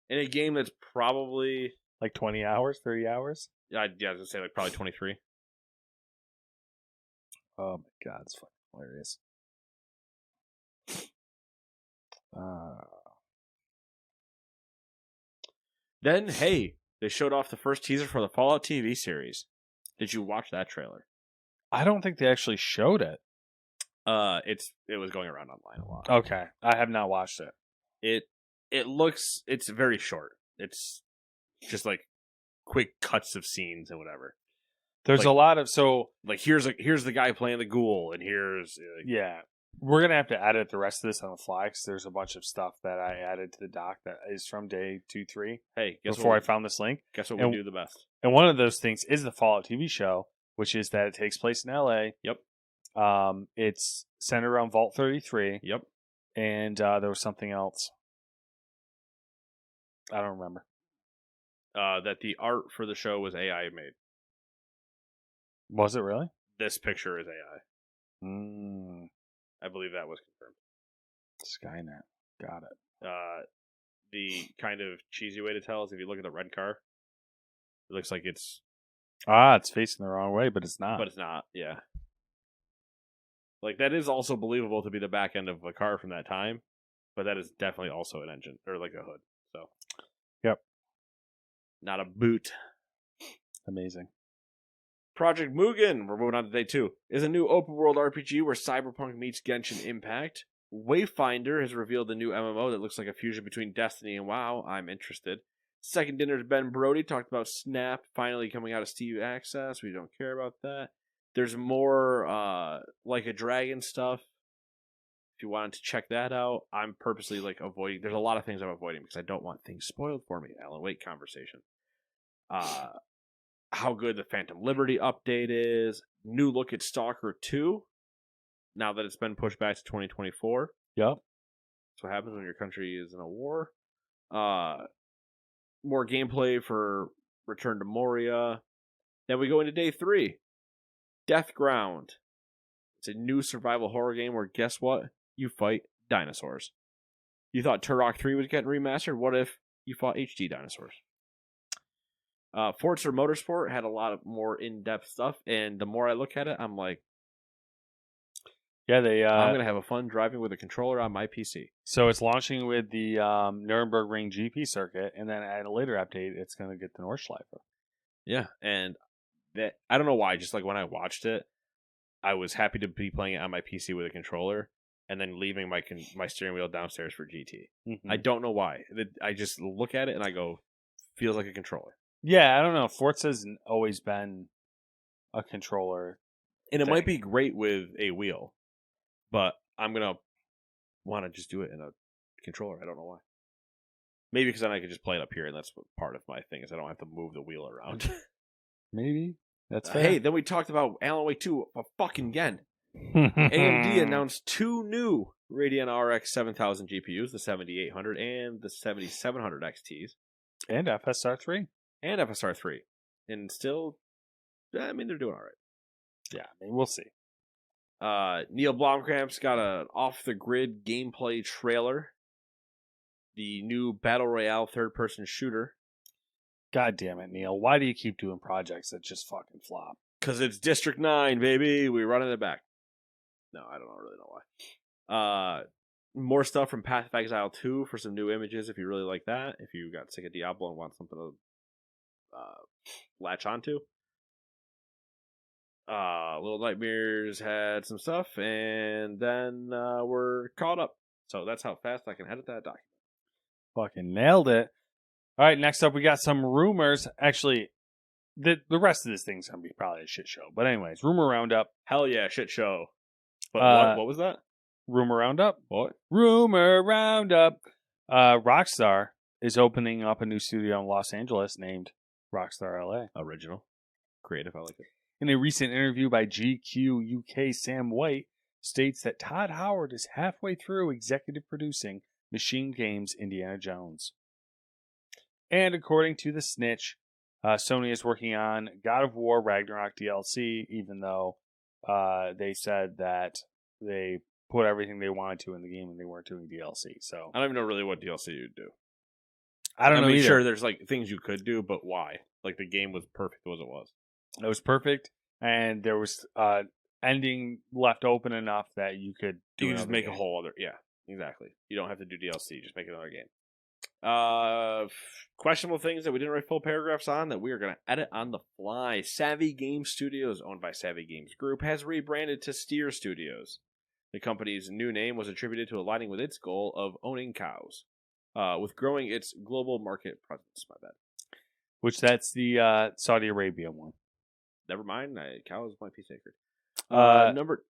In a game that's probably like 20 hours, 30 hours. Yeah, I was gonna say like probably 23. Oh my god, it's fucking hilarious. Then, hey, they showed off the first teaser for the Fallout TV series. Did you watch that trailer? I don't think they actually showed it. It was going around online a lot. Okay, I have not watched it. It's very short. It's just like quick cuts of scenes and whatever. There's a lot of like here's the guy playing the ghoul, and here's yeah. We're gonna have to edit the rest of this on the fly because there's a bunch of stuff that I added to the doc that is from day 2-3. Hey, before I found this link, guess what we do the best. And one of those things is the Fallout TV show, which is that it takes place in LA. Yep. It's centered around Vault 33. Yep. And there was something else. I don't remember. That the art for the show was AI made. Was it really? This picture is AI. Mm. I believe that was confirmed. Skynet. Got it. The kind of cheesy way to tell is if you look at the red car, it looks like it's facing the wrong way, but it's not. But it's not, yeah. Like, that is also believable to be the back end of a car from that time, but that is definitely also an engine, or like a hood, so. Yep. Not a boot. Amazing. Project Mugen, we're moving on to day 2, is a new open-world RPG where Cyberpunk meets Genshin Impact. Wayfinder has revealed a new MMO that looks like a fusion between Destiny and WoW. I'm interested. Second Dinner's Ben Brody talked about Snap finally coming out of Steam Access. We don't care about that. There's more Like a Dragon stuff. If you wanted to check that out, I'm purposely like avoiding. There's a lot of things I'm avoiding because I don't want things spoiled for me. Alan Wake conversation. How good the Phantom Liberty update is. New look at Stalker 2. Now that it's been pushed back to 2024. Yep. That's what happens when your country is in a war. More gameplay for Return to Moria. Then we go into day 3. Death Ground. It's a new survival horror game where, guess what? You fight dinosaurs. You thought Turok 3 was getting remastered? What if you fought HD dinosaurs? Forza Motorsport had a lot of more in-depth stuff, and the more I look at it, I'm like, yeah, I'm going to have a fun driving with a controller on my PC. So it's launching with the Nürburgring GP circuit, and then at a later update, it's going to get the Nordschleife. Yeah, and that I don't know why. Just like when I watched it, I was happy to be playing it on my PC with a controller, and then leaving my steering wheel downstairs for GT. Mm-hmm. I don't know why. I just look at it and I go, feels like a controller. Yeah, I don't know. Forza's always been a controller, and it might be great with a wheel, but I'm gonna want to just do it in a controller. I don't know why. Maybe because then I could just play it up here, and that's what part of my thing is. I don't have to move the wheel around. Maybe that's fair. Hey, then we talked about Alan Wake 2 fucking again. AMD announced 2 new Radeon RX 7000 GPUs, the 7800 and the 7700 XTs, and FSR 3. And FSR 3. And still, I mean, they're doing all right. Yeah, I mean, we'll see. Neil Blomkamp's got an off-the-grid gameplay trailer. The new Battle Royale third-person shooter. God damn it, Neil. Why do you keep doing projects that just fucking flop? Because it's District 9, baby. We're running it back. No, I don't really know why. More stuff from Path of Exile 2 for some new images if you really like that. If you got sick of Diablo and want something to latch onto. Little Nightmares had some stuff, and then we're caught up. So that's how fast I can edit that document. Fucking nailed it. All right, next up we got some rumors. Actually, the rest of this thing's going to be probably a shit show. But anyways, rumor roundup. Hell yeah, shit show. But what was that? Rumor roundup? What? Rumor roundup. Rockstar is opening up a new studio in Los Angeles named Rockstar LA. Original. Creative, I like it. In a recent interview by GQ UK, Sam White states that Todd Howard is halfway through executive producing Machine Games' Indiana Jones. And according to the Snitch, Sony is working on God of War Ragnarok DLC, even though they said that they put everything they wanted to in the game and they weren't doing DLC. So I don't even know really what DLC you'd do. I don't know either. Sure, there's like things you could do, but why? Like the game was perfect as it was. It was perfect, and there was ending left open enough that you could do. You just make a whole other. Yeah, exactly. You don't have to do DLC. Just make another game. Questionable things that we didn't write full paragraphs on that we are going to edit on the fly. Savvy Games Studios, owned by Savvy Games Group, has rebranded to Steer Studios. The company's new name was attributed to aligning with its goal of owning cows, with growing its global market presence. My bad. Which that's the Saudi Arabia one. never mind. Cows might be sacred. Number.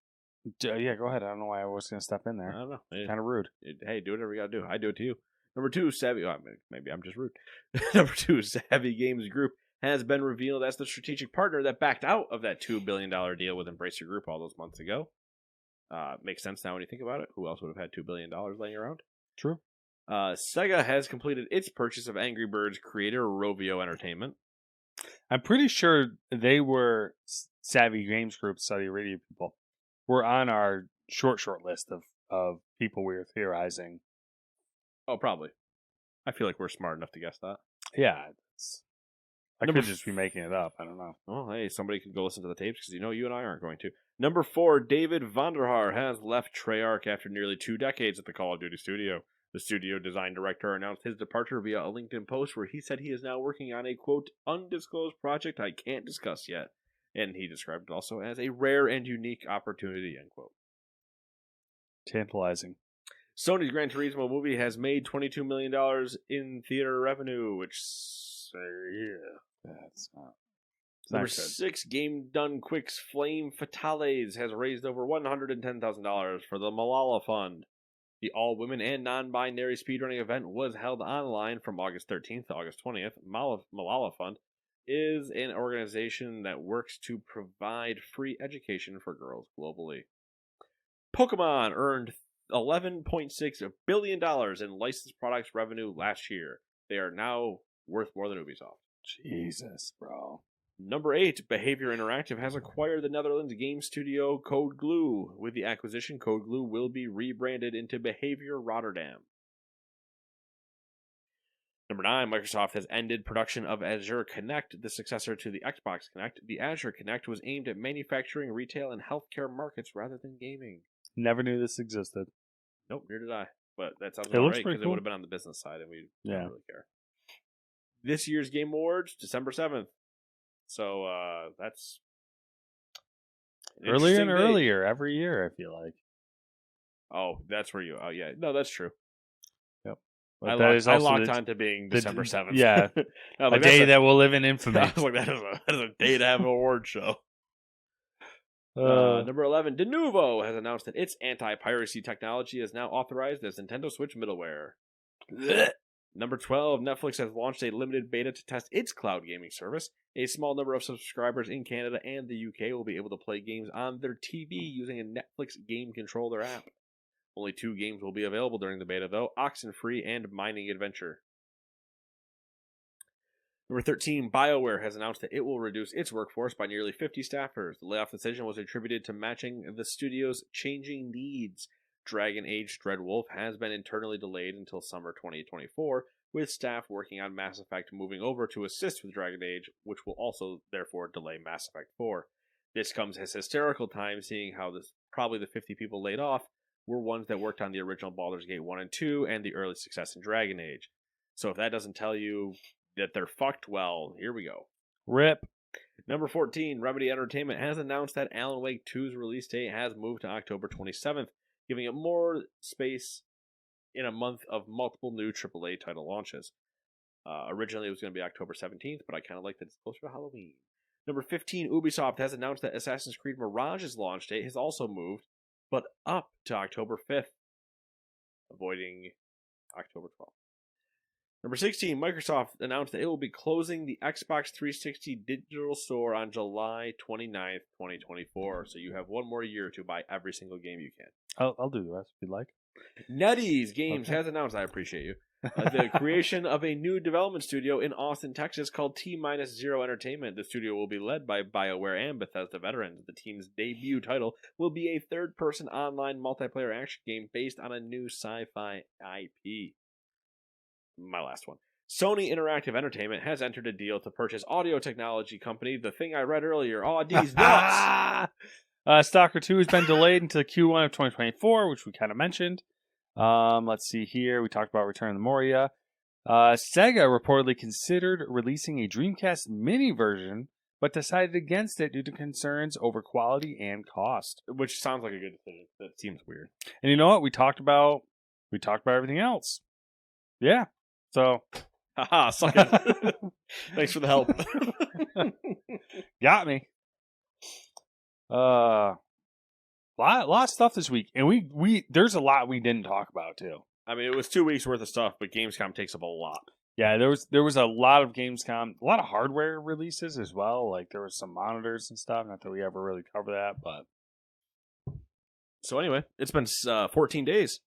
Yeah, go ahead. I don't know why I was going to step in I there. don't know. Kind of rude. Hey, do whatever you got to do. I do it to you. Number 2, Savvy. Oh, maybe I'm just rude. Number 2, Savvy Games Group has been revealed as the strategic partner that backed out of that $2 billion deal with Embracer Group all those months ago. Makes sense now when you think about it. Who else would have had $2 billion laying around? True. Sega has completed its purchase of Angry Birds creator Rovio Entertainment. I'm pretty sure they were Savvy Games Group, Saudi Arabia people, were on our short list of people we were theorizing. Oh, probably. I feel like we're smart enough to guess that. Yeah. I could just be making it up. I don't know. Oh, hey, somebody could go listen to the tapes because you and I aren't going to. Number 4, David Vonderhaar has left Treyarch after nearly 2 decades at the Call of Duty studio. The studio design director announced his departure via a LinkedIn post where he said he is now working on a, quote, undisclosed project I can't discuss yet. And he described it also as a rare and unique opportunity, end quote. Tantalizing. Sony's Gran Turismo movie has made $22 million in theater revenue, which, that's not. Number 6, Game Done Quick's Flame Fatales has raised over $110,000 for the Malala Fund. The all-women and non-binary speedrunning event was held online from August 13th to August 20th. Malala Fund is an organization that works to provide free education for girls globally. Pokemon earned $11.6 billion in licensed products revenue last year. They are now worth more than Ubisoft. Jesus, bro. Number 8, Behavior Interactive has acquired the Netherlands game studio Code Glue. With the acquisition, Code Glue will be rebranded into Behavior Rotterdam. Number 9, Microsoft has ended production of Azure Connect, the successor to the Xbox Connect. The Azure Connect was aimed at manufacturing, retail, and healthcare markets rather than gaming. Never knew this existed. Nope, neither did I. But that sounds about right, because cool. it would have been on the business side, and we don't really care. This year's Game Awards, December 7th. So that's earlier and earlier every year, I feel like. Oh, that's where you. Oh, yeah. No, that's true. Yep. I locked on to being December 7th. Yeah. A day that will live in infamy. I was like, that is a day to have an award show. Number 11, Denuvo has announced that its anti-piracy technology is now authorized as Nintendo Switch middleware. Number 12, Netflix has launched a limited beta to test its cloud gaming service. A small number of subscribers in Canada and the UK will be able to play games on their TV using a Netflix game controller app. Only 2 games will be available during the beta, though, Oxenfree and Mining Adventure. Number 13, BioWare has announced that it will reduce its workforce by nearly 50 staffers. The layoff decision was attributed to matching the studio's changing needs. Dragon Age Dreadwolf has been internally delayed until summer 2024, with staff working on Mass Effect moving over to assist with Dragon Age, which will also therefore delay Mass Effect 4. This comes as hysterical time, seeing how probably the 50 people laid off were ones that worked on the original Baldur's Gate 1 and 2 and the early success in Dragon Age. So if that doesn't tell you that they're fucked, well, here we go. RIP. Number 14, Remedy Entertainment has announced that Alan Wake 2's release date has moved to October 27th, giving it more space in a month of multiple new AAA title launches. Originally, it was going to be October 17th, but I kind of like that it's closer to Halloween. Number 15, Ubisoft has announced that Assassin's Creed Mirage's launch date has also moved, but up to October 5th, avoiding October 12th. Number 16, Microsoft announced that it will be closing the Xbox 360 digital store on July 29th, 2024. So you have one more year to buy every single game you can. I'll do the rest if you'd like. NetEase Games has announced, I appreciate you, the creation of a new development studio in Austin, Texas called T-0 Entertainment. The studio will be led by BioWare and Bethesda veterans. The team's debut title will be a third-person online multiplayer action game based on a new sci-fi IP. My last one. Sony Interactive Entertainment has entered a deal to purchase audio technology company, the thing I read earlier, Audi's Nuts. Stalker 2 has been delayed until Q1 of 2024, which we kind of mentioned. Let's see here. We talked about Return of the Moria. Sega reportedly considered releasing a Dreamcast mini version, but decided against it due to concerns over quality and cost. Which sounds like a good decision. That seems weird. And you know what? We talked about everything else. Yeah. So, haha, suck it. Thanks for the help. Got me. Lot of stuff this week, and we there's a lot we didn't talk about too. I mean, it was 2 weeks worth of stuff, but Gamescom takes up a lot. Yeah, there was a lot of Gamescom, a lot of hardware releases as well. Like there was some monitors and stuff. Not that we ever really cover that, but So anyway, it's been 14 days.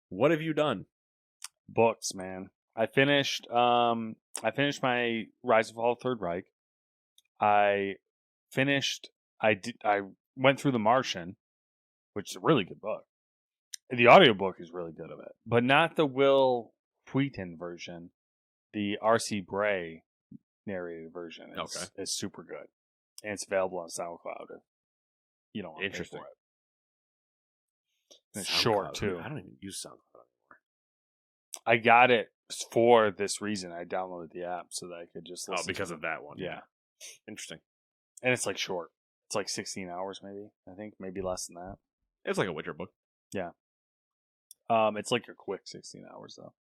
What have you done? books, man. I finished my Rise and Fall of Third Reich. I went through The Martian, which is a really good book. The audiobook is really good of it, but not the Will Wheaton version. The R.C. Bray narrated version is super good, and it's available on SoundCloud. If you don't want to pay for it. And it's short too. I don't even use SoundCloud anymore. I got it for this reason. I downloaded the app so that I could just listen. Oh, because of that one. Yeah. Interesting. And it's like short. It's like 16 hours, maybe. I think maybe less than that. It's like a Witcher book. Yeah. It's like a quick 16 hours though.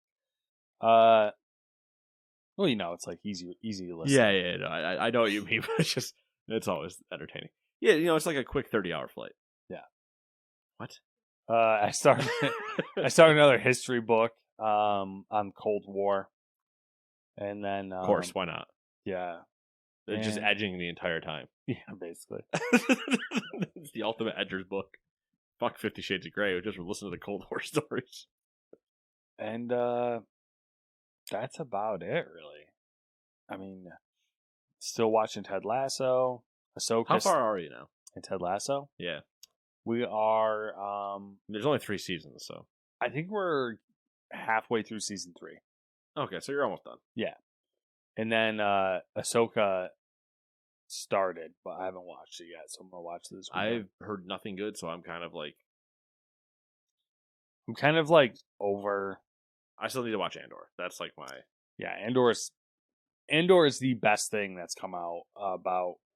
Well, it's like easy to listen. Yeah. No, I know what you mean, but it's always entertaining. Yeah, it's like a quick 30-hour flight. Yeah. What? I started another history book on Cold War, and then of course, why not? Yeah, they're just edging the entire time. Yeah, basically. It's the ultimate edger's book. Fuck 50 Shades of Grey. Just listen to the Cold War stories. And that's about it, really. I mean, still watching Ted Lasso. Ahsoka. How far are you now? In Ted Lasso? Yeah. We are... There's only 3 seasons, so... I think we're halfway through season 3. Okay, so you're almost done. Yeah. And then Ahsoka started, but I haven't watched it yet, so I'm going to watch this weekend. I've heard nothing good, so I'm kind of over... I still need to watch Andor. That's like my... Yeah, Andor is the best thing that's come out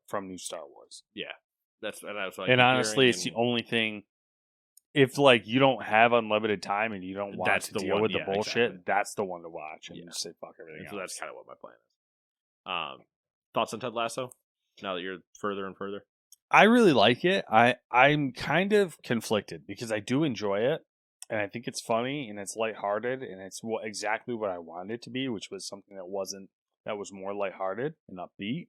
from new Star Wars. Yeah. That's like, and honestly, it's the only thing. If you don't have unlimited time and you don't want to deal with the bullshit, exactly. That's the one to watch and just say fuck everything else. So that's kind of what my plan is. Thoughts on Ted Lasso? Now that you're further and further, I really like it. I'm kind of conflicted because I do enjoy it and I think it's funny and it's lighthearted and it's exactly what I wanted it to be, which was something that was more lighthearted and upbeat.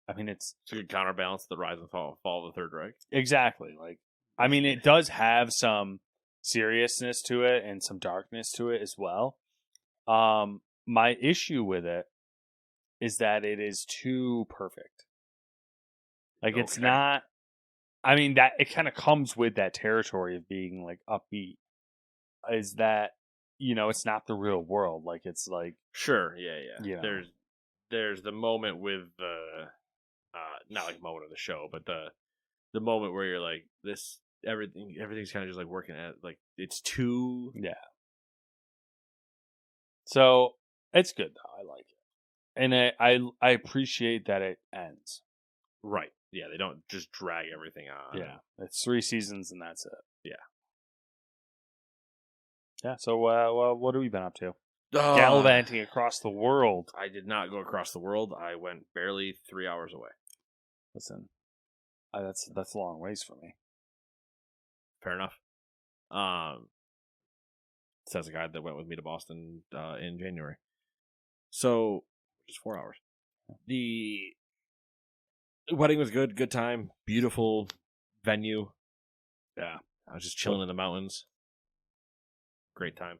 I mean, it's to counterbalance the rise and fall of the Third Reich. Exactly. It does have some seriousness to it and some darkness to it as well. My issue with it is that it is too perfect. It's not. I mean, that it kind of comes with that territory of being upbeat. Is that it's not the real world. It's sure, yeah. There's the moment with the. Not moment of the show, but the moment where you're like this, everything's kind of just working at it's too So it's good though. I like it, and I appreciate that it ends. Right? Yeah, they don't just drag everything on. Yeah, it's 3 seasons and that's it. Yeah. Yeah. So what have we been up to? Gallivanting across the world. I did not go across the world. I went barely 3 hours away. Listen, that's a long ways for me. Fair enough. Says a guy that went with me to Boston in January. So, just 4 hours. The wedding was good. Good time. Beautiful venue. Yeah. I was just chilling in the mountains. Great time.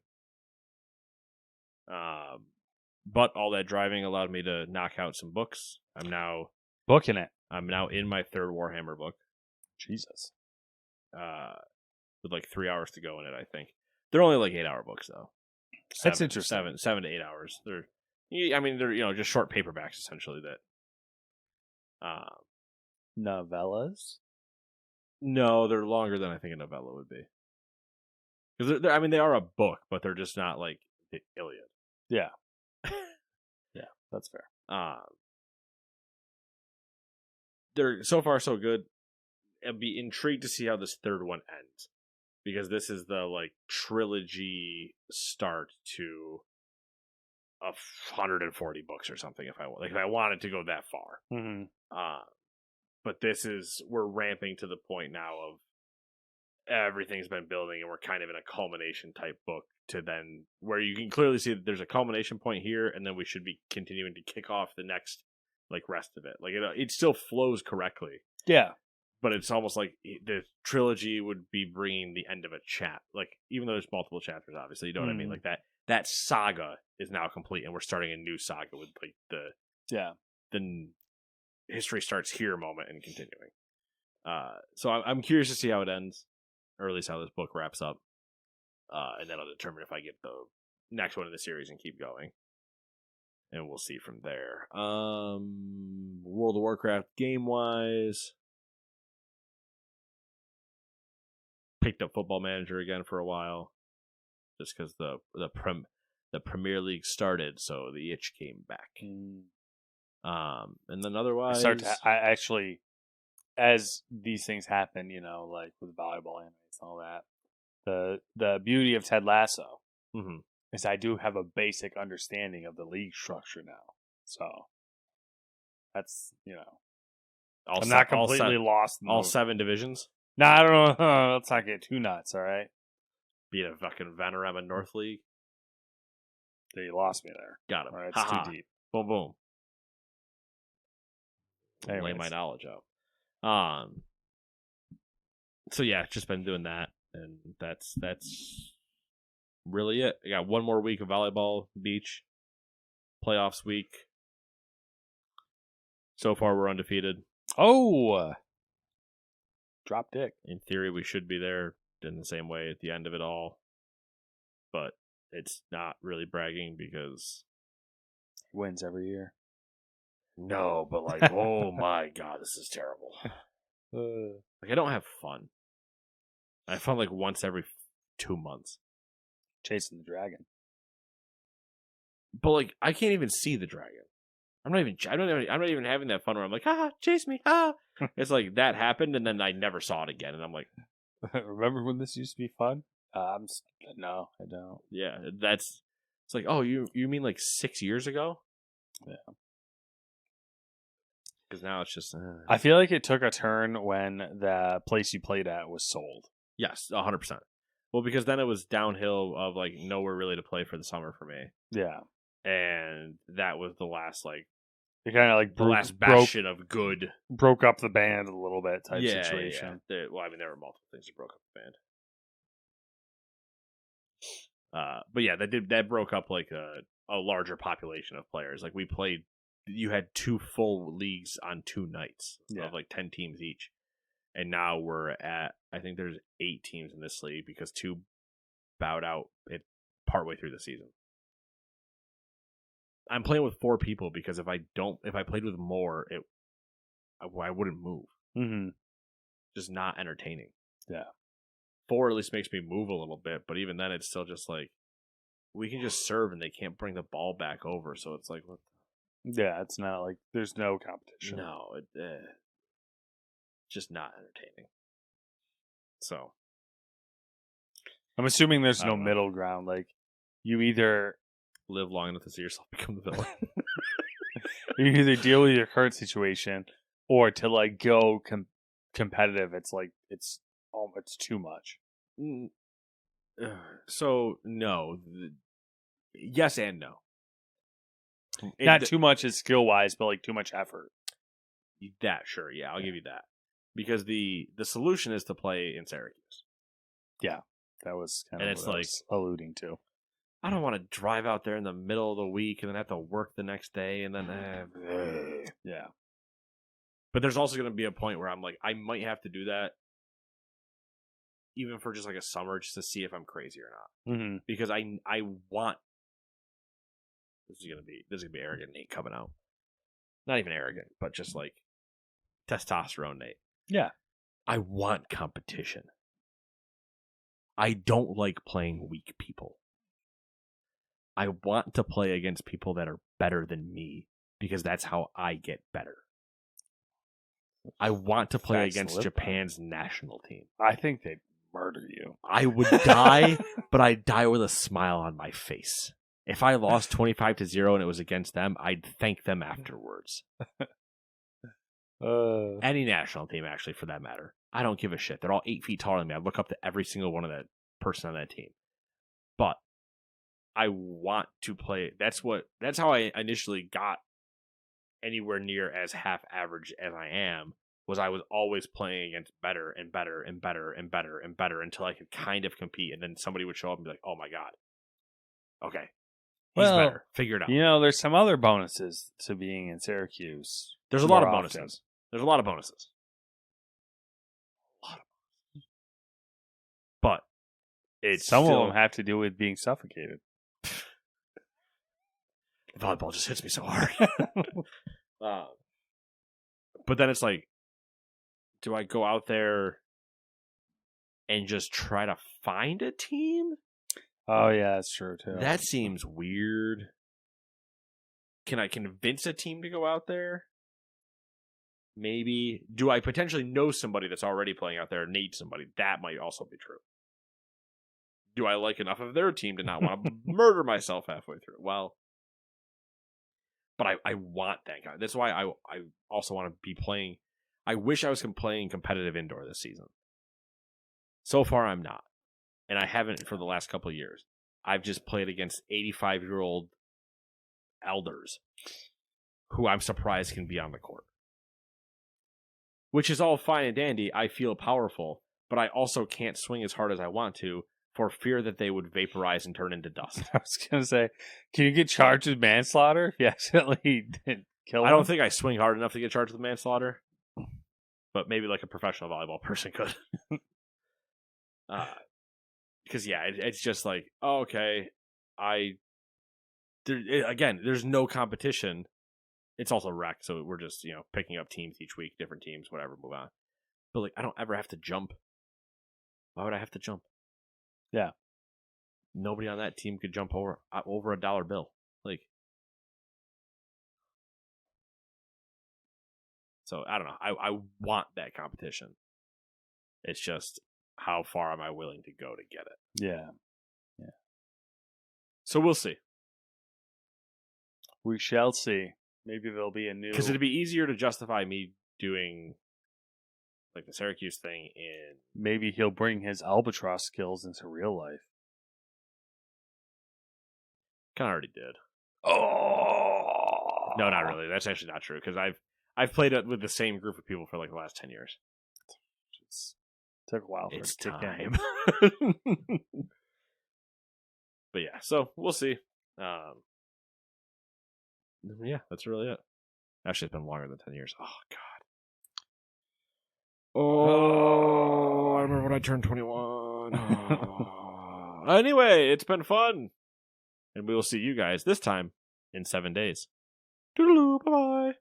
But all that driving allowed me to knock out some books. I'm now booking it. I'm now in my 3rd Warhammer book. Jesus. With 3 hours to go in it, I think. They're only 8-hour books though. That's interesting. 7 to 8 hours. They're just short paperbacks essentially that. Novellas? No, they're longer than I think a novella would be. Because they are a book, but they're just not the Iliad. Yeah. Yeah, that's fair. They're so far so good. I'd be intrigued to see how this 3rd one ends, because this is the trilogy start to 140 books or something. If I wanted to go that far, But we're ramping to the point now of everything's been building and we're kind of in a culmination type book to then where you can clearly see that there's a culmination point here and then we should be continuing to kick off the next rest of it. Like it still flows correctly. Yeah. But it's almost like the trilogy would be bringing the end of a chat. Like even though there's multiple chapters, obviously, you know what I mean? Like that saga is now complete and we're starting a new saga with like the history starts here moment and continuing. So I'm curious to see how it ends, or at least how this book wraps up, and then I'll determine if I get the next one in the series and keep going, and we'll see from there. World of Warcraft game wise, picked up Football Manager again for a while, just because the Premier League started, so the itch came back. And then otherwise, I actually, as these things happen, like with volleyball animes and all that, the beauty of Ted Lasso is I do have a basic understanding of the league structure now. So that's I'm not completely lost in all 7 divisions. No, I don't know. Let's not get too nuts. All right, be it a fucking Vanarama North League. You lost me there. Got him. All right, it's too deep. Boom, boom. Anyways. Lay my knowledge out. So yeah, just been doing that, and that's really it. I got one more week of volleyball beach playoffs week. So far, we're undefeated. Oh, drop dick. In theory, we should be there in the same way at the end of it all, but it's not really bragging because he wins every year. No, but oh my god, this is terrible. I don't have fun. I have fun once every 2 months. Chasing the dragon. But I can't even see the dragon. I'm not even having that fun where I'm like, chase me, It's like that happened and then I never saw it again, and I'm like, remember when this used to be fun? No, I don't. Yeah, it's like, oh, you mean 6 years ago? Yeah. Because now it's just... I feel like it took a turn when the place you played at was sold. Yes, 100%. Well, because then it was downhill of nowhere really to play for the summer for me. Yeah. And that was the last it kind of the last bastion of good. Broke up the band a little bit type situation. Yeah. There were multiple things that broke up the band. But yeah, that broke up a larger population of players. We played. You had 2 full leagues on 2 nights of 10 teams each. And now we're at, I think there's 8 teams in this league because 2 bowed out partway through the season. I'm playing with 4 people because if I played with more, I wouldn't move. Mm-hmm. Just not entertaining. Yeah. 4 at least makes me move a little bit, but even then it's still just we can just serve and they can't bring the ball back over, so it's what? Yeah, it's not there's no competition. No, just not entertaining. So, I'm assuming there's no middle ground. You either live long enough to see yourself become the villain. You either deal with your current situation, or to go competitive. It's it's too much. So no, yes and no. Not too much is skill wise, but too much effort. That sure, yeah, I'll give you that. Because the solution is to play in Syracuse. Yeah, that was kind of what I was alluding to. I don't want to drive out there in the middle of the week and then have to work the next day and then yeah. But there's also going to be a point where I'm I might have to do that, even for just a summer, just to see if I'm crazy or not. Mm-hmm. Because I want. This is gonna be arrogant Nate coming out. Not even arrogant, but just testosterone Nate. Yeah. I want competition. I don't like playing weak people. I want to play against people that are better than me because that's how I get better. I want to play against Japan's national team. I think they'd murder you. I would die, but I'd die with a smile on my face. If I lost 25-0 and it was against them, I'd thank them afterwards. Any national team, actually, for that matter. I don't give a shit. They're all 8 feet taller than me. I look up to every single one of that person on that team. But I want to play. That's how I initially got anywhere near as half average as I am. Was I was always playing against better and better and better and better and better until I could kind of compete, and then somebody would show up and be like, "Oh my god, okay, he's better. Figure it out." You know, there's some other bonuses to being in Syracuse. There's a lot of bonuses. There's a lot of bonuses. But some of them have to do with being suffocated. Volleyball just hits me so hard. But then it's like, do I go out there and just try to find a team? Oh, yeah, that's true, too. That seems weird. Can I convince a team to go out there? Maybe. Do I potentially know somebody that's already playing out there and need somebody? That might also be true. Do I like enough of their team to not want to murder myself halfway through? Well, but I want that guy. That's why I also want to be playing. I wish I was playing competitive indoor this season. So far, I'm not. And I haven't for the last couple of years. I've just played against 85-year-old elders who I'm surprised can be on the court. Which is all fine and dandy. I feel powerful, but I also can't swing as hard as I want to for fear that they would vaporize and turn into dust. I was going to say, can you get charged with manslaughter if you accidentally kill them? I don't think I swing hard enough to get charged with manslaughter, but maybe like a professional volleyball person could. Because, yeah, it's just like, oh, okay, there's no competition. It's also rec, so we're just, picking up teams each week, different teams, whatever, move on. But, like, I don't ever have to jump. Why would I have to jump? Yeah. Nobody on that team could jump over $1 bill. Like, so I don't know. I want that competition. It's just how far am I willing to go to get it? Yeah. So we'll see. We shall see. Maybe there'll be a new... Because it'd be easier to justify me doing like the Syracuse thing in... Maybe he'll bring his albatross skills into real life. Kind of already did. Oh! No, not really. That's actually not true. Because I've played it with the same group of people for like the last 10 years. Took a while for it's it to time. But yeah, so we'll see. Yeah, that's really it. Actually, it's been longer than 10 years. Oh, God. Oh, I remember when I turned 21. Oh. Anyway, it's been fun. And we will see you guys this time in 7 days. Toodaloo, bye-bye.